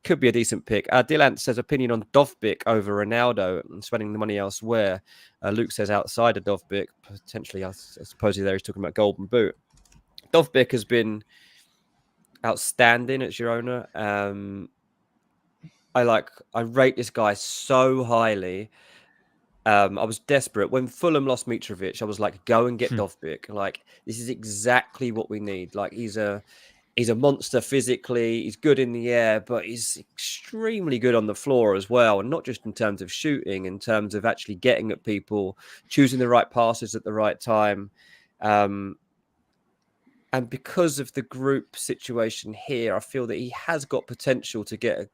could be a decent pick. Dylan says opinion on Dovbyk over Ronaldo and spending the money elsewhere. Luke says outside of Dovbyk, potentially, I suppose there he's talking about Golden Boot. Dovbyk has been outstanding at Girona. I rate this guy so highly. I was desperate when Fulham lost Mitrovic. I was like, go and get Dovbyk. Like, this is exactly what we need. Like, he's a monster physically. He's good in the air, but he's extremely good on the floor as well. And not just in terms of shooting, in terms of actually getting at people, choosing the right passes at the right time. And because of the group situation here, I feel that he has got potential to get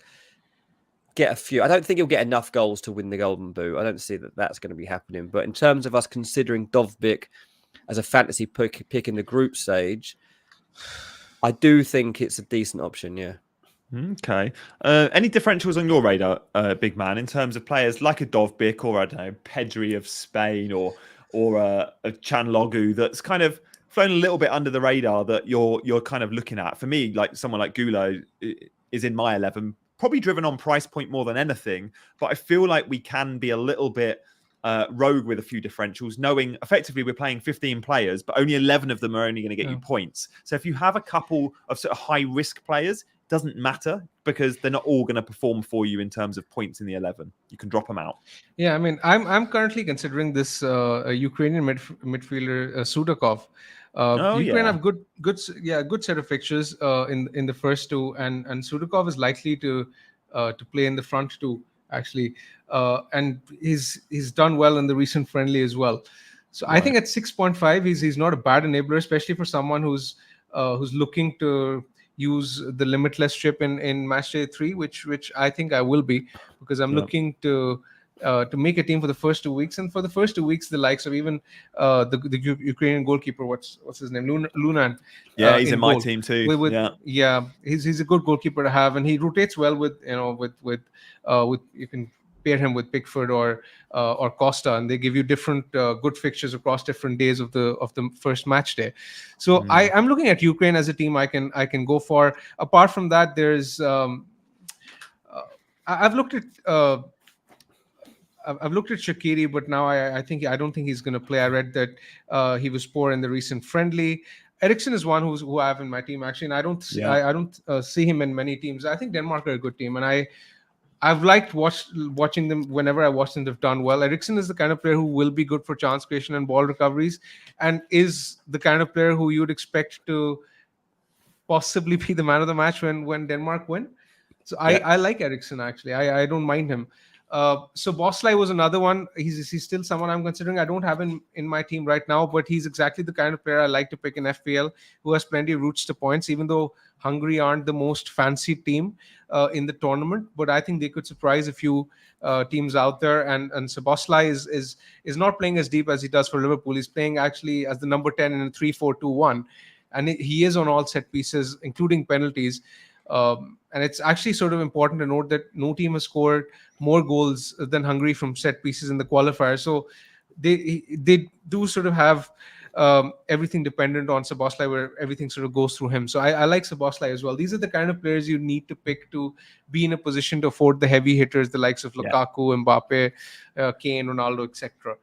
a few. I don't think he'll get enough goals to win the Golden Boot. I don't see that that's going to be happening. But in terms of us considering Dovbyk as a fantasy pick in the group stage, I do think it's a decent option, yeah. Okay. Any differentials on your radar, big man, in terms of players like a Dovbyk or, I don't know, Pedri of Spain or a Çalhanoğlu that's kind of flown a little bit under the radar that you're kind of looking at? For me, like someone like Gulo is in my 11, probably driven on price point more than anything, but I feel like we can be a little bit rogue with a few differentials, knowing effectively we're playing 15 players, but only 11 of them are only going to get you points. So if you have a couple of sort of high risk players, it doesn't matter because they're not all going to perform for you in terms of points in the 11. You can drop them out. Yeah, I mean, I'm currently considering this Ukrainian midfielder Sudakov. Ukraine have good set of fixtures in the first two, and Sudakov is likely to play in the front two actually, and he's done well in the recent friendly as well. So I think at 6.5 he's not a bad enabler, especially for someone who's looking to use the limitless chip in match day 3, which I think I will be, because I'm looking to make a team for the first 2 weeks, and for the first 2 weeks, the likes of even the Ukrainian goalkeeper, what's his name, Lunan. Yeah, he's in my team too. He's a good goalkeeper to have, and he rotates well with you can pair him with Pickford or Costa, and they give you different good fixtures across different days of the first match day. So I'm looking at Ukraine as a team I can go for. Apart from that, there's I've looked at Shaqiri, but now I don't think he's going to play. I read that he was poor in the recent friendly. Eriksen is one who I have in my team actually, and I don't see him in many teams. I think Denmark are a good team, and I've liked watching them whenever I watch them. They've done well. Eriksen is the kind of player who will be good for chance creation and ball recoveries, and is the kind of player who you would expect to possibly be the man of the match when Denmark win. So I like Eriksen actually. I don't mind him. So Bosley was another one. He's still someone I'm considering. I don't have him in my team right now, but he's exactly the kind of player I like to pick in FPL, who has plenty of routes to points, even though Hungary aren't the most fancy team in the tournament. But I think they could surprise a few teams out there. And Szoboszlai is not playing as deep as he does for Liverpool. He's playing actually as the number 10 in a 3-4-2-1. And he is on all set pieces, including penalties. And it's actually sort of important to note that no team has scored more goals than Hungary from set pieces in the qualifier. So they do sort of have everything dependent on Szoboszlai, where everything sort of goes through him. So I like Szoboszlai as well. These are the kind of players you need to pick to be in a position to afford the heavy hitters, the likes of Lukaku, Mbappe, Kane, Ronaldo, etc.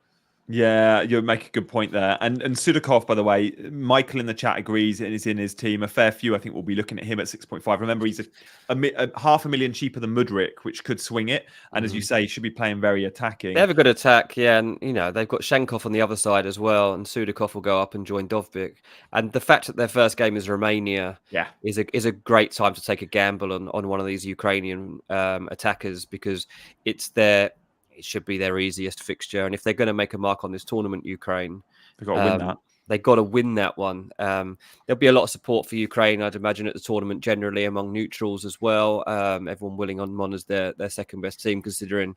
Yeah, you make a good point there. And Sudakov, by the way, Michael in the chat agrees and is in his team. A fair few, I think, will be looking at him at 6.5. Remember, he's a $500,000 cheaper than Mudryk, which could swing it. And as you say, he should be playing very attacking. They have a good attack, yeah. And, they've got Shankov on the other side as well. And Sudakov will go up and join Dovbyk. And the fact that their first game is Romania is a great time to take a gamble on one of these Ukrainian attackers, because it should be their easiest fixture. And if they're going to make a mark on this tournament, Ukraine, they've got to win that. they got to win that one. There'll be a lot of support for Ukraine, I'd imagine, at the tournament generally among neutrals as well. Everyone willing on Mon as their second best team, considering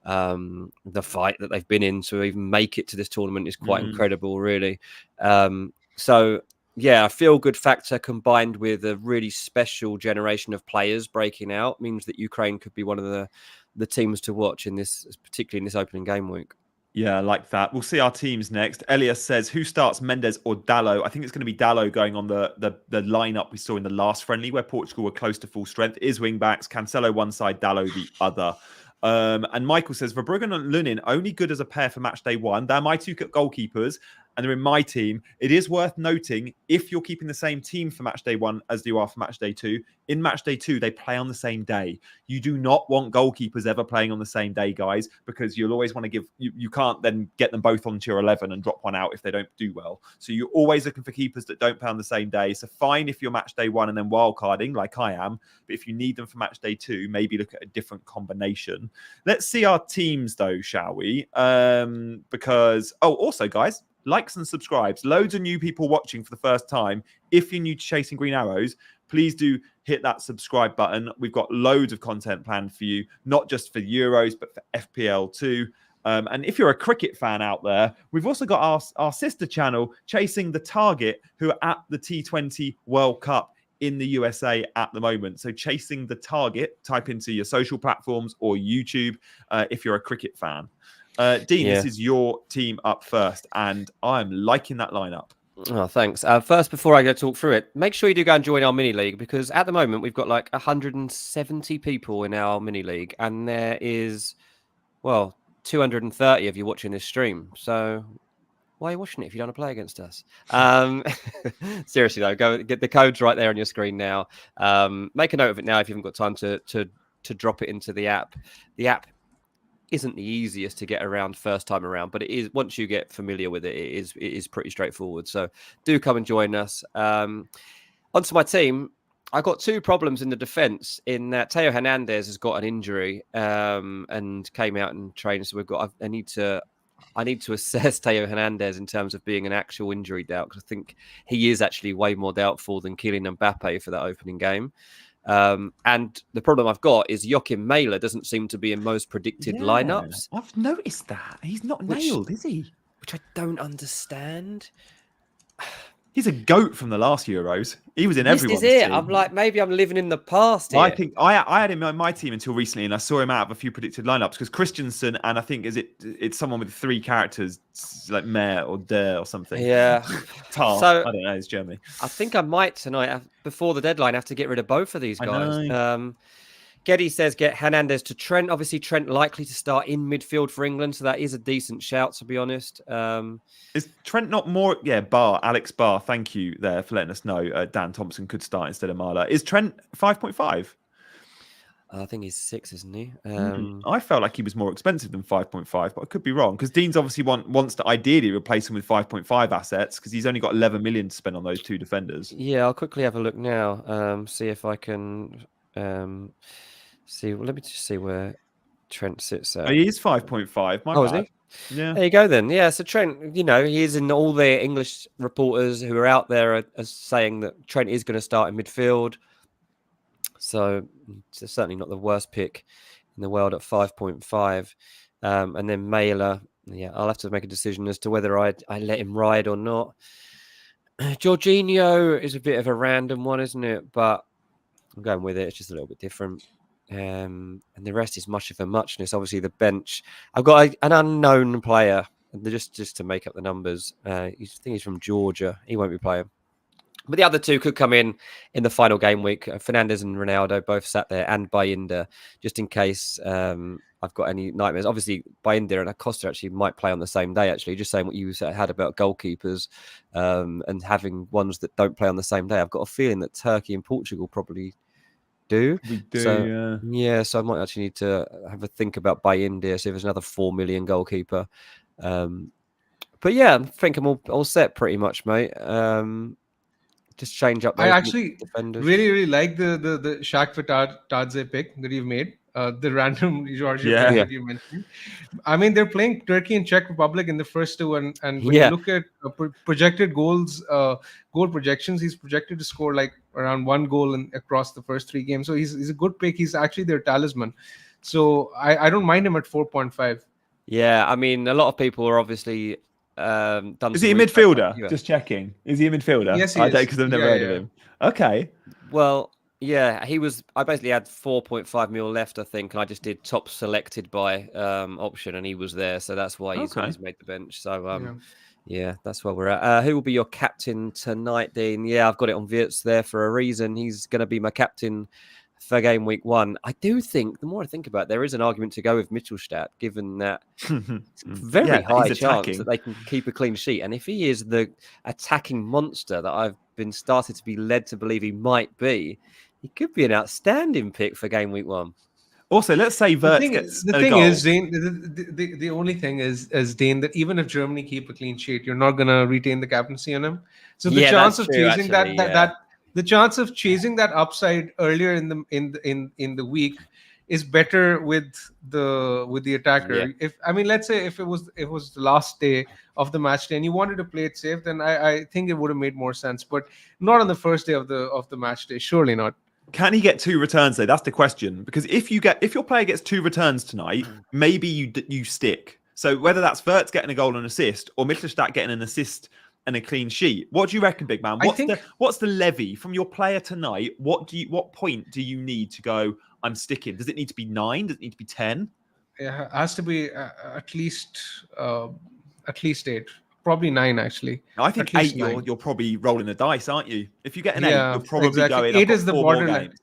the fight that they've been in to even make it to this tournament is quite incredible, really. So yeah, a feel-good factor combined with a really special generation of players breaking out means that Ukraine could be one of the teams to watch in this, particularly in this opening game week. Yeah, I like that. We'll see our teams next. Elias says, who starts, Mendes or Dallo? I think it's going to be Dallo going on the lineup we saw in the last friendly where Portugal were close to full strength. Is wing-backs, Cancelo one side, Dallo the other. And Michael says, Verbruggen and Lunin only good as a pair for match day 1. They're my 2 goalkeepers, and they're in my team. It is worth noting, if you're keeping the same team for match day 1 as you are for match day 2, in match day 2, they play on the same day. You do not want goalkeepers ever playing on the same day, guys, because you'll always want to give... You can't then get them both onto your 11 and drop one out if they don't do well. So you're always looking for keepers that don't play on the same day. So fine if you're match day 1 and then wildcarding, like I am. But if you need them for match day 2, maybe look at a different combination. Let's see our teams, though, shall we? Because... Oh, also, guys... likes and subscribes. Loads of new people watching for the first time. If you're new to Chasing Green Arrows, please do hit that subscribe button. We've got loads of content planned for you, not just for Euros, but for FPL too. And if you're a cricket fan out there, we've also got our sister channel, Chasing the Target, who are at the T20 World Cup in the USA at the moment. So Chasing the Target, type into your social platforms or YouTube if you're a cricket fan. Dean, This is your team up first, and I'm liking that lineup. Oh, thanks. First, before I go talk through it, make sure you do go and join our mini league, because at the moment we've got like 170 people in our mini league, and there is, 230 of you watching this stream. So why are you watching it if you don't want to play against us? Seriously though, go get the codes right there on your screen now. Make a note of it now if you haven't got time to drop it into the app. The app isn't the easiest to get around first time around, but it is, once you get familiar with it, it is pretty straightforward. So do come and join us. Onto my team, I got 2 problems in the defense. In that Theo Hernandez has got an injury and came out and trained. So I need to assess Theo Hernandez in terms of being an actual injury doubt, because I think he is actually way more doubtful than Kylian Mbappe for that opening game. And the problem I've got is Joachim Mæhle doesn't seem to be in most predicted lineups. I've noticed that. He's not nailed, is he? Which I don't understand. He's a goat from the last Euros. He was in everyone's This is it. team. I'm like, maybe I'm living in the past here. I think I had him on my team until recently, and I saw him out of a few predicted lineups because Christensen and I think it's someone with 3 characters like Mare or Der or something. Yeah. Tar. So, I don't know. It's Germany. I think I might tonight, before the deadline, have to get rid of both of these guys. Geddy says get Hernandez to Trent. Obviously, Trent likely to start in midfield for England, so that is a decent shout, to be honest. Is Trent not more... Yeah, Alex Barr, thank you there for letting us know Dan Thompson could start instead of Marla. Is Trent 5.5? I think he's 6, isn't he? I felt like he was more expensive than 5.5, but I could be wrong, because Dean's obviously wants to ideally replace him with 5.5 assets, because he's only got 11 million to spend on those 2 defenders. Yeah, I'll quickly have a look now, see if I can... let me just see where Trent sits at. Oh, he is 5.5. Is he? Yeah. There you go then. Yeah, so Trent, he is in all the English reporters who are out there are saying that Trent is going to start in midfield. So it's certainly not the worst pick in the world at 5.5. And then Mæhle, I'll have to make a decision as to whether I let him ride or not. Jorginho is a bit of a random one, isn't it? But I'm going with it. It's just a little bit different. And the rest is much of a muchness. Obviously, the bench. I've got an unknown player, just to make up the numbers. I think he's from Georgia. He won't be playing. But the other 2 could come in the final game week. Fernandez and Ronaldo both sat there, and Bayindir, just in case I've got any nightmares. Obviously, Bayindir and Acosta actually might play on the same day, actually. Just saying what you had about goalkeepers and having ones that don't play on the same day. I've got a feeling that Turkey and Portugal probably do. We do, so I might actually need to have a think about Bayindir, see if there's another 4 million goalkeeper. But yeah, I think I'm all set pretty much, mate. Just change up those I actually defenders. really like the Shakhtar Tadze pick that you've made. the random Georgia Yeah. player that you mentioned. I mean, they're playing Turkey and Czech Republic in the first two, and when you Yeah. look at projected goals, goal projections, he's projected to score like around 1 goal across the first 3 games. So he's a good pick. He's actually their talisman. So I don't mind him at 4.5. Yeah, I mean, a lot of people are obviously done. Is some he a research on midfielder? Juve. Just checking. Is he a midfielder? Yes, he I don't, is. because I've never Yeah, heard yeah. of him. Okay. Well, yeah, he was. I basically had 4.5 mil left, I think, and I just did top selected by option, and he was there, so that's why he's made the bench. So yeah, that's where we're at. Who will be your captain tonight, Dean? Yeah, I've got it on Wirtz there for a reason. He's going to be my captain for game week 1. I do think, the more I think about it, there is an argument to go with Mittelstadt, given that it's a very high chance that they can keep a clean sheet. And if he is the attacking monster that I've been started to be led to believe he might be, he could be an outstanding pick for game week 1. Also, let's say Wirtz gets the a thing goal. is, Dane, the only thing is Dane, that even if Germany keep a clean sheet, you're not gonna retain the captaincy on him. So the chance of chasing the chance of chasing that upside earlier in the week is better with the attacker. Yeah. Let's say if it was the last day of the match day and you wanted to play it safe, then I think it would have made more sense. But not on the first day of the match day. Surely not. Can he get 2 returns though? That's the question. Because if your player gets 2 returns tonight, maybe you stick. So whether that's Wirtz getting a goal and assist or Mittelstadt getting an assist and a clean sheet, what do you reckon, big man? What's the levy from your player tonight? What point do you need to go, I'm sticking? Does it need to be 9? Does it need to be 10? It has to be at least 8. Probably 9, actually. I think 8, you're probably rolling the dice, aren't you? If you get an 8, you're probably exactly. going 8 is the borderline. games.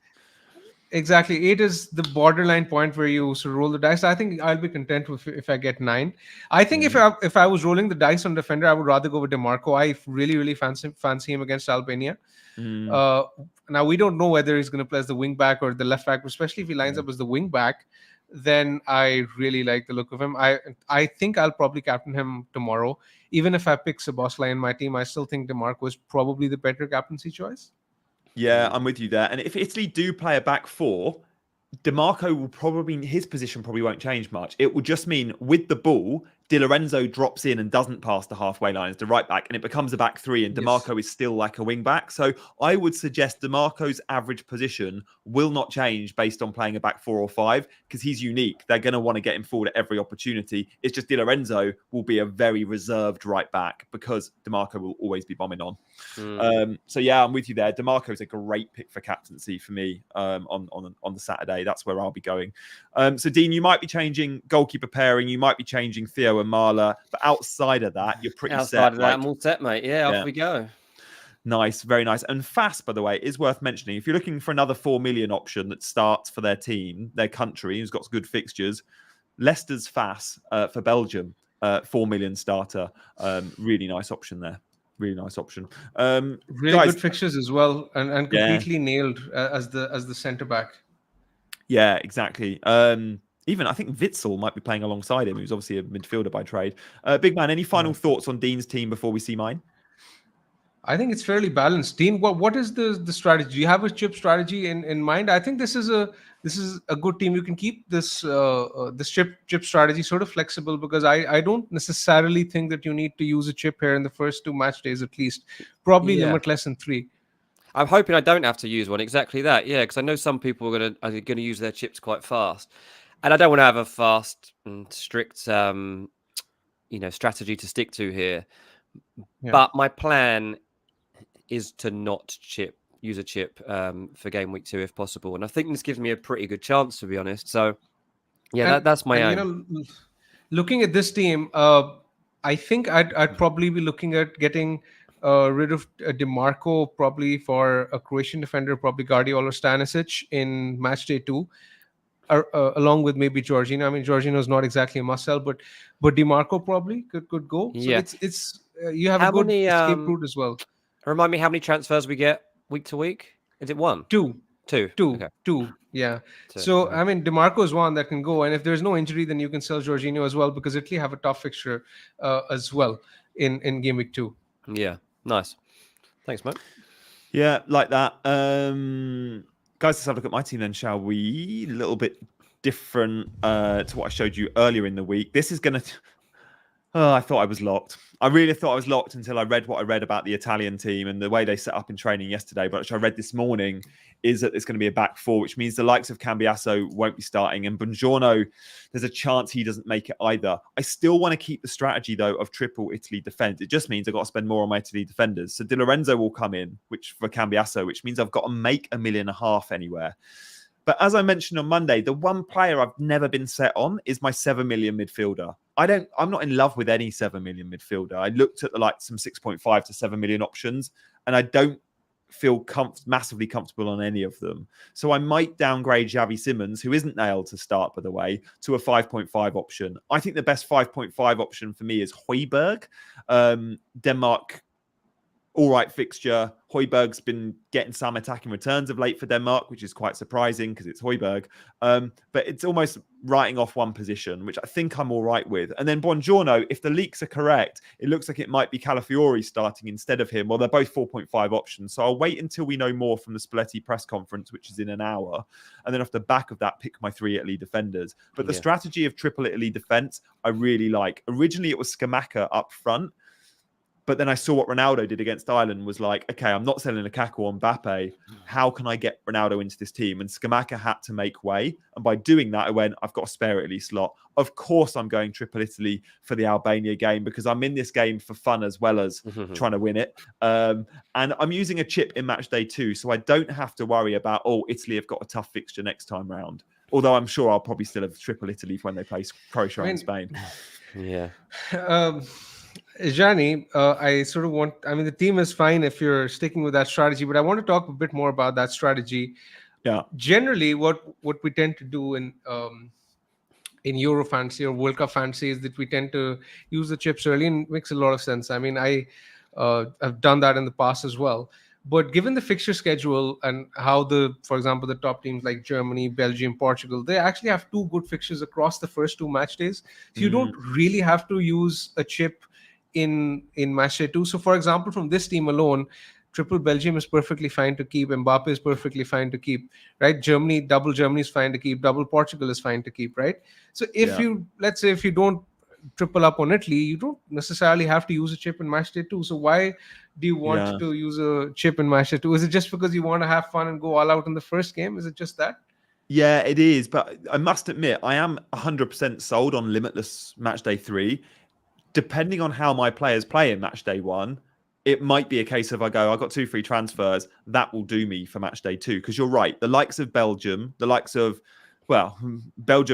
Exactly. 8 is the borderline point where you sort of roll the dice. I think I'll be content if I get 9. I think if I was rolling the dice on defender, I would rather go with DeMarco. I really fancy him against Albania. Now we don't know whether he's going to play as the wing back or the left back, especially if he lines up as the wing back. Then I really like the look of him. I think I'll probably captain him tomorrow. Even if I pick Szoboszlai in my team, I still think DeMarco is probably the better captaincy choice. Yeah, I'm with you there. And if Italy do play a back 4, DeMarco will probably, his position probably won't change much. It will just mean with the ball, Di Lorenzo drops in and doesn't pass the halfway line as the right back, and it becomes a back 3, and DeMarco is still like a wing back. So I would suggest DeMarco's average position will not change based on playing a back 4 or 5 because he's unique. They're going to want to get him forward at every opportunity. It's just Di Lorenzo will be a very reserved right back because DeMarco will always be bombing on. So yeah, I'm with you there. DeMarco is a great pick for captaincy for me on the Saturday. That's where I'll be going. So Dean, you might be changing goalkeeper pairing. You might be changing Theo and Marla, but outside of that, you're pretty set. Outside of that, I'm all set, mate. Yeah, off we go. Nice, very nice. And Fast, by the way, is worth mentioning. If you're looking for another 4 million option that starts for their team, their country, who's got good fixtures, Leicester's Fast for Belgium, 4 million starter. Really nice option there. Really nice option. Really good fixtures as well, and completely nailed as the centre back. Yeah, exactly. Even I think Witsel might be playing alongside him, who's obviously a midfielder by trade. Big man, any final thoughts on Dean's team before we see mine? I think it's fairly balanced. Dean, what is the strategy? Do you have a chip strategy in mind? I think this is a good team. You can keep this chip strategy sort of flexible because I don't necessarily think that you need to use a chip here in the first 2 match days at least. Probably limit less than 3. I'm hoping I don't have to use one. Exactly that. Yeah, because I know some people are going to use their chips quite fast, and I don't want to have a fast and strict strategy to stick to here. Yeah. But my plan is to not use a chip for game week 2 if possible, and I think this gives me a pretty good chance, to be honest. So yeah, that's my aim. Looking at this team, I think I'd probably be looking at getting rid of DeMarco probably for a Croatian defender, probably Guardiola or Stanisic in match day 2, along with maybe Jorginho. I mean, Jorginho is not exactly a must sell, but DeMarco probably could go. So it's you have a good escape route as well. Remind me how many transfers we get week to week? Is it 1? 2. Okay. 2. Yeah. So I mean, DeMarco is one that can go, and if there's no injury, then you can sell Jorginho as well because Italy have a tough fixture as well in game week 2. Yeah. Nice. Thanks, mate. Yeah, like that. Guys, let's have a look at my team then, shall we? A little bit different to what I showed you earlier in the week. This is going to... Oh, I thought I was locked. I really thought I was locked until I read what I read about the Italian team and the way they set up in training yesterday, but which I read this morning is that it's going to be a back four, which means the likes of Cambiasso won't be starting. And Buongiorno, there's a chance he doesn't make it either. I still want to keep the strategy, though, of triple Italy defense. It just means I've got to spend more on my Italy defenders. So Di Lorenzo will come in, which for Cambiasso, which means I've got to make $1.5 million anywhere. But as I mentioned on Monday, the one player I've never been set on is my 7 million midfielder. I'm not in love with any 7 million midfielder. I looked at some 6.5 to 7 million options, and I don't feel massively comfortable on any of them. So I might downgrade Xavi Simons, who isn't nailed to start, by the way, to a 5.5 option. I think the best 5.5 option for me is Højbjerg. Denmark, all right fixture. Højbjerg's been getting some attacking returns of late for Denmark, which is quite surprising because it's Højbjerg. But it's almost writing off one position, which I think I'm all right with. And then Buongiorno, if the leaks are correct, it looks like it might be Calafiori starting instead of him. Well, they're both 4.5 options. So I'll wait until we know more from the Spalletti press conference, which is in an hour. And then off the back of that, pick my 3 Italy defenders. But the strategy of triple Italy defense, I really like. Originally, it was Scamacca up front. But then I saw what Ronaldo did against Ireland, was like, okay, I'm not selling Lukaku or Mbappe. How can I get Ronaldo into this team? And Scamacca had to make way. And by doing that, I went, I've got a spare Italy slot. Of course, I'm going triple Italy for the Albania game because I'm in this game for fun as well as trying to win it. And I'm using a chip in match day 2, so I don't have to worry about, Italy have got a tough fixture next time round. Although I'm sure I'll probably still have triple Italy when they play Croatia and Spain. Yeah. Gianni, the team is fine if you're sticking with that strategy, but I want to talk a bit more about that strategy. Yeah. Generally, what we tend to do in Euro fantasy or World Cup fantasy is that we tend to use the chips early, and it makes a lot of sense. I mean, I've done that in the past as well. But given the fixture schedule and how for example, the top teams like Germany, Belgium, Portugal, they actually have 2 good fixtures across the first 2 match days. So you don't really have to use a chip in match day 2. So for example, from this team alone, triple Belgium is perfectly fine to keep. Mbappe is perfectly fine to keep, right? Double Germany is fine to keep. Double Portugal is fine to keep, right? So let's say if you don't triple up on Italy, you don't necessarily have to use a chip in match day 2. So why do you want to use a chip in match day 2? Is it just because you want to have fun and go all out in the first game? Is it just that? Yeah, it is. But I must admit, I am 100% sold on limitless match day 3. Depending on how my players play in match day 1, it might be a case of I've got 2 free transfers. That will do me for match day 2. Because you're right. The likes of Belgium, Belgium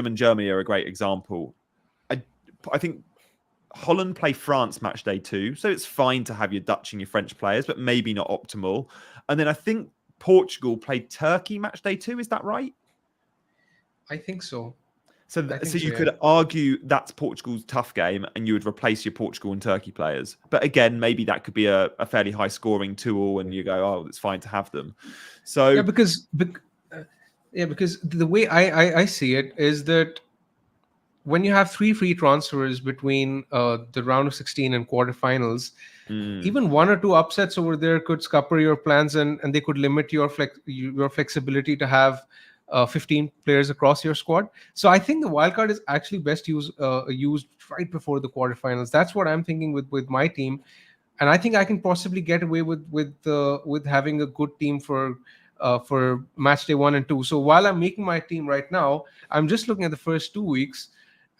and Germany are a great example. I think Holland play France match day 2. So it's fine to have your Dutch and your French players, but maybe not optimal. And then I think Portugal played Turkey match day 2. Is that right? I think so. So you could argue that's Portugal's tough game and you would replace your Portugal and Turkey players. But again, maybe that could be a fairly high scoring 2-2 and you go, it's fine to have them. So yeah, because the way I see it is that when you have 3 free transfers between the round of 16 and quarterfinals, even 1 or 2 upsets over there could scupper your plans and they could limit your flexibility to have 15 players across your squad. So I think the wildcard is actually best used right before the quarterfinals. That's what I'm thinking with my team, and I think I can possibly get away with having a good team for match day 1 and 2. So while I'm making my team right now, I'm just looking at the first 2 weeks,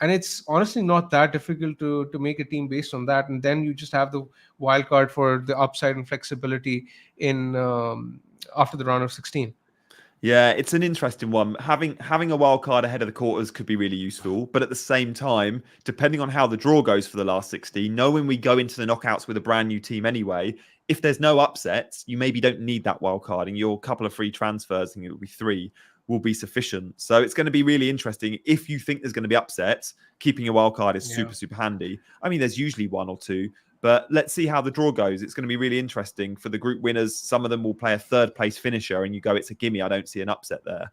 and it's honestly not that difficult to make a team based on that. And then you just have the wild card for the upside and flexibility in after the round of 16. Yeah, it's an interesting one. Having a wild card ahead of the quarters could be really useful, but at the same time, depending on how the draw goes for the last 16, knowing we go into the knockouts with a brand new team anyway, if there's no upsets, you maybe don't need that wild card, and your couple of free transfers, I think it will be 3, will be sufficient. So it's going to be really interesting. If you think there's going to be upsets, keeping a wild card is super, super handy. I mean, there's usually 1 or 2. But let's see how the draw goes. It's going to be really interesting for the group winners. Some of them will play a 3rd place finisher and you go, it's a gimme. I don't see an upset there.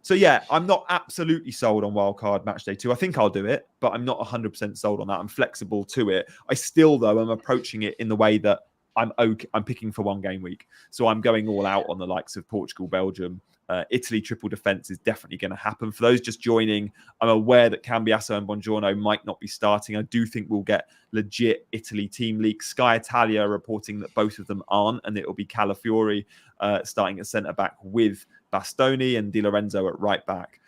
So yeah, I'm not absolutely sold on wildcard match day 2. I think I'll do it, but I'm not 100% sold on that. I'm flexible to it. I still, though, am approaching it in the way that I'm picking for 1 game week. So I'm going all out on the likes of Portugal, Belgium, Italy triple defense is definitely going to happen. For those just joining, I'm aware that Cambiasso and Buongiorno might not be starting. I do think we'll get legit Italy team leaks. Sky Italia are reporting that both of them aren't, and it will be Calafiori starting at centre back with Bastoni and Di Lorenzo at right back.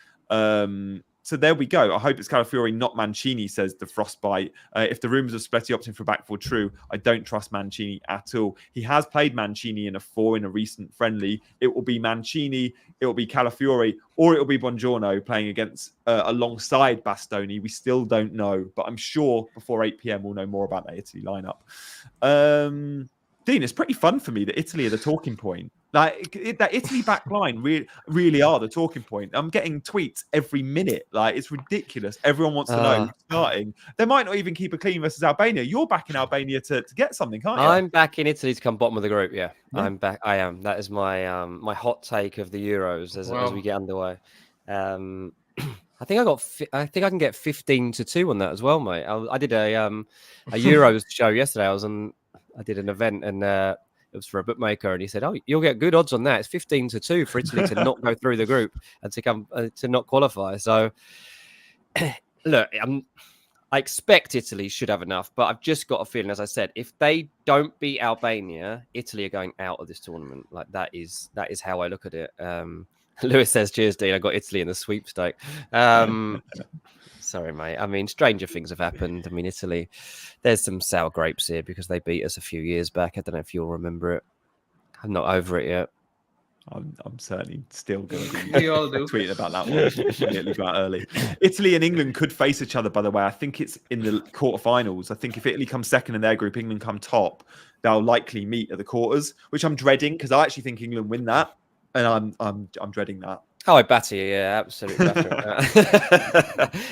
So there we go. I hope it's Calafiori, not Mancini, says the Frostbite. If the rumours of Spalletti opting for a back four true, I don't trust Mancini at all. He has played Mancini in a 4 in a recent friendly. It will be Mancini, it will be Calafiori, or it will be Buongiorno playing against alongside Bastoni. We still don't know, but I'm sure before 8 p.m. we'll know more about that Italy lineup. Dean, it's pretty fun for me that Italy are the talking point. Like that Italy back line really are the talking point. I'm getting tweets every minute. Like it's ridiculous. Everyone wants to know who's starting. They might not even keep a clean versus Albania. You're backing Albania to get something, aren't you? I'm backing Italy to come bottom of the group. Yeah. I'm back. I am. That is my my hot take of the Euros as we get underway. I think I can get 15-2 on that as well, mate. I did a Euros show yesterday. I did an event and it was for a bookmaker, and he said, "Oh, you'll get good odds on that. It's 15-2 for Italy to not go through the group and to come to not qualify." So, look, I expect Italy should have enough, but I've just got a feeling, as I said, if they don't beat Albania, Italy are going out of this tournament. Like that is how I look at it. Lewis says, "Cheers, Dean. I got Italy in the sweepstake." Sorry, mate. I mean, stranger things have happened. I mean, Italy, there's some sour grapes here because they beat us a few years back. I don't know if you'll remember it. I'm not over it yet. I'm certainly still going to be tweeting about that one immediately about early. Italy and England could face each other, by the way. I think it's in the quarterfinals. I think if Italy comes second in their group, England come top, they'll likely meet at the quarters, which I'm dreading because I actually think England win that, and I'm dreading that. Oh, I batter you, yeah, absolutely.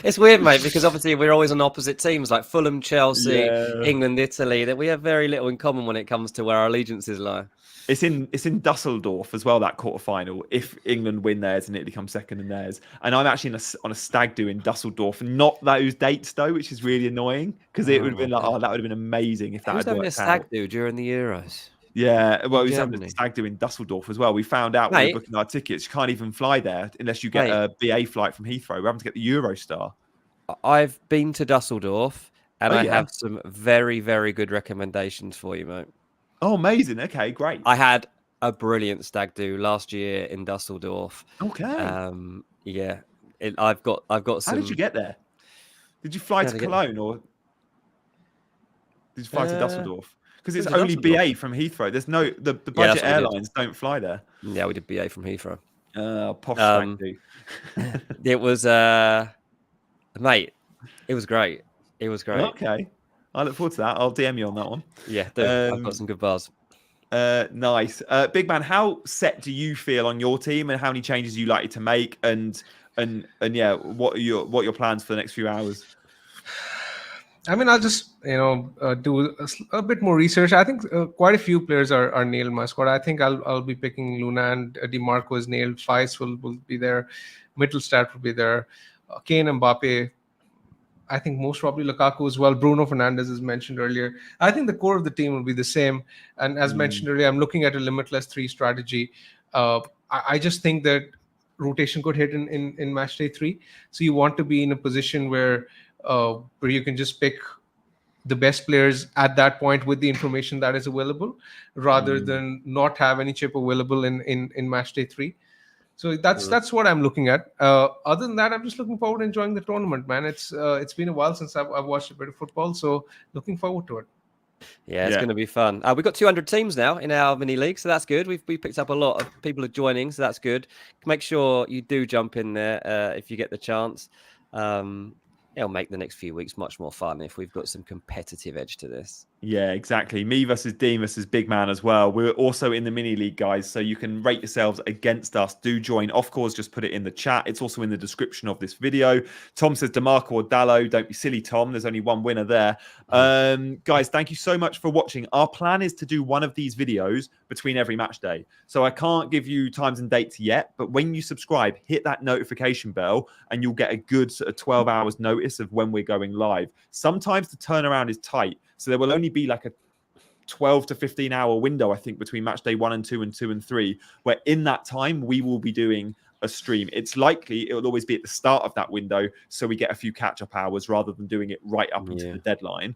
It's weird, mate, because obviously we're always on opposite teams like Fulham, Chelsea, England, Italy. That we have very little in common when it comes to where our allegiances lie. It's in Dusseldorf as well, that quarterfinal. If England win theirs and Italy comes second in theirs, and I'm actually on a stag do in Dusseldorf, not those dates though, which is really annoying because it would have been like, that would have been amazing if that had worked out. Stag do during the Euros. Yeah, well, he's having a stag do in Dusseldorf as well. We found out when we were booking our tickets, you can't even fly there unless you get a BA flight from Heathrow. We're having to get the Eurostar. I've been to Dusseldorf and I have some very, very good recommendations for you, mate. Oh, amazing. Okay, great. I had a brilliant stag do last year in Dusseldorf. Okay. Yeah. I've got some. How did you get there? Did you fly to Cologne or did you fly to Dusseldorf? Because it's only BA from Heathrow. There's no the budget airlines don't fly there. Yeah, we did BA from Heathrow. Posh stag do. It was mate, it was great. It was great. Okay. I look forward to that. I'll DM you on that one. Yeah, I've got some good bars. Nice. Big man, how set do you feel on your team and how many changes are you likely to make? And yeah, what are your plans for the next few hours? I mean, I'll just do a bit more research. I think quite a few players are nailed in my squad. I think I'll be picking Luna and Di Marco is nailed. Feist will be there. Mittelstadt will be there. Kane, Mbappe. I think most probably Lukaku as well. Bruno Fernandes, as mentioned earlier. I think the core of the team will be the same. And as mentioned earlier, I'm looking at a limitless 3 strategy. I just think that rotation could hit in match day 3. So you want to be in a position where you can just pick the best players at that point with the information that is available, rather than not have any chip available in match day 3. So that's what I'm looking at. Other than that, I'm just looking forward to enjoying the tournament, man. It's been a while since I've watched a bit of football, so looking forward to it. Yeah, it's going to be fun. We've got 200 teams now in our mini league, so that's good. We picked up a lot of people are joining, so that's good. Make sure you do jump in there if you get the chance. It'll make the next few weeks much more fun if we've got some competitive edge to this. Yeah, exactly. Me versus Dean versus Big Man as well. We're also in the mini league, guys, so you can rate yourselves against us. Do join. Of course, just put it in the chat. It's also in the description of this video. Tom says DeMarco or Dallo. Don't be silly, Tom. There's only one winner there. Guys, thank you so much for watching. Our plan is to do one of these videos between every match day. So I can't give you times and dates yet, but when you subscribe, hit that notification bell and you'll get a good sort of 12 hours notice of when we're going live. Sometimes the turnaround is tight. So there will only be like a 12 to 15 hour window, I think, between match day 1 and 2 and 2 and 3, where in that time we will be doing a stream. It's likely it will always be at the start of that window, so we get a few catch-up hours rather than doing it right up into the deadline.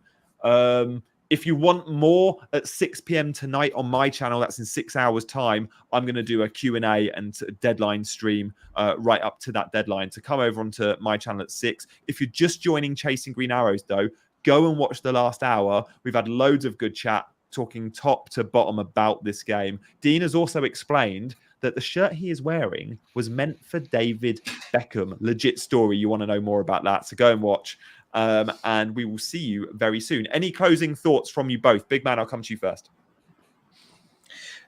If you want more, at 6 p.m. tonight on my channel, that's in 6 hours time, I'm going to do a Q&A and deadline stream right up to that deadline. To come over onto my channel at 6. If you're just joining Chasing Green Arrows, though, go and watch the last hour. We've had loads of good chat talking top to bottom about this game. Dean has also explained that the shirt he is wearing was meant for David Beckham. Legit story. You want to know more about that, so go and watch. And we will see you very soon. Any closing thoughts from you both? Big man, I'll come to you first.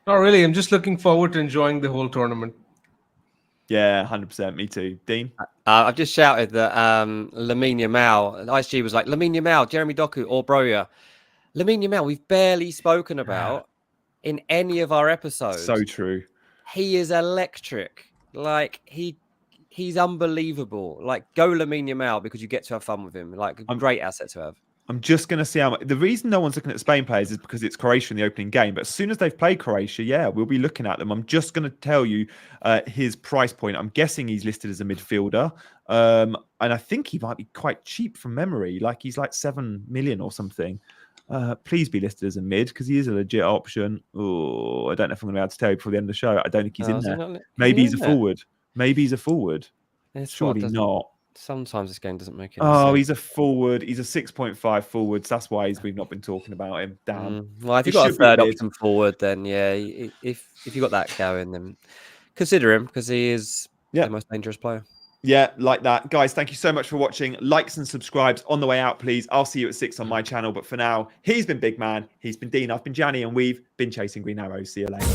Not really. I'm just looking forward to enjoying the whole tournament. Yeah, 100%. Me too. Dean? I've just shouted that Lamine Yamal, ISG was like, Lamine Yamal, Jeremy Doku, or Broya. Lamine Yamal, we've barely spoken about in any of our episodes. So true. He is electric. Like, he's unbelievable. Like, go Lamine Yamal because you get to have fun with him. Like, a great asset to have. I'm just going to see how much. The reason no one's looking at Spain players is because it's Croatia in the opening game. But as soon as they've played Croatia, yeah, we'll be looking at them. I'm just going to tell you his price point. I'm guessing he's listed as a midfielder. And I think he might be quite cheap from memory. Like, he's like 7 million or something. Please be listed as a mid because he is a legit option. Oh, I don't know if I'm going to be able to tell you before the end of the show. I don't think he's in there. Maybe he's a forward. Maybe he's a forward. Surely not. Sometimes this game doesn't make it. Oh, he's a forward. He's a 6.5 forwards. That's why we've not been talking about him. Damn. Well, if you've got a third option forward, then yeah, if you got that going, then consider him because he is the most dangerous player. Yeah, like that. Guys, thank you so much for watching. Likes and subscribes on the way out, please. I'll see you at 6 on my channel. But for now, he's been Big Man. He's been Dean. I've been Gianni, and we've been Chasing Green Arrows. See you later.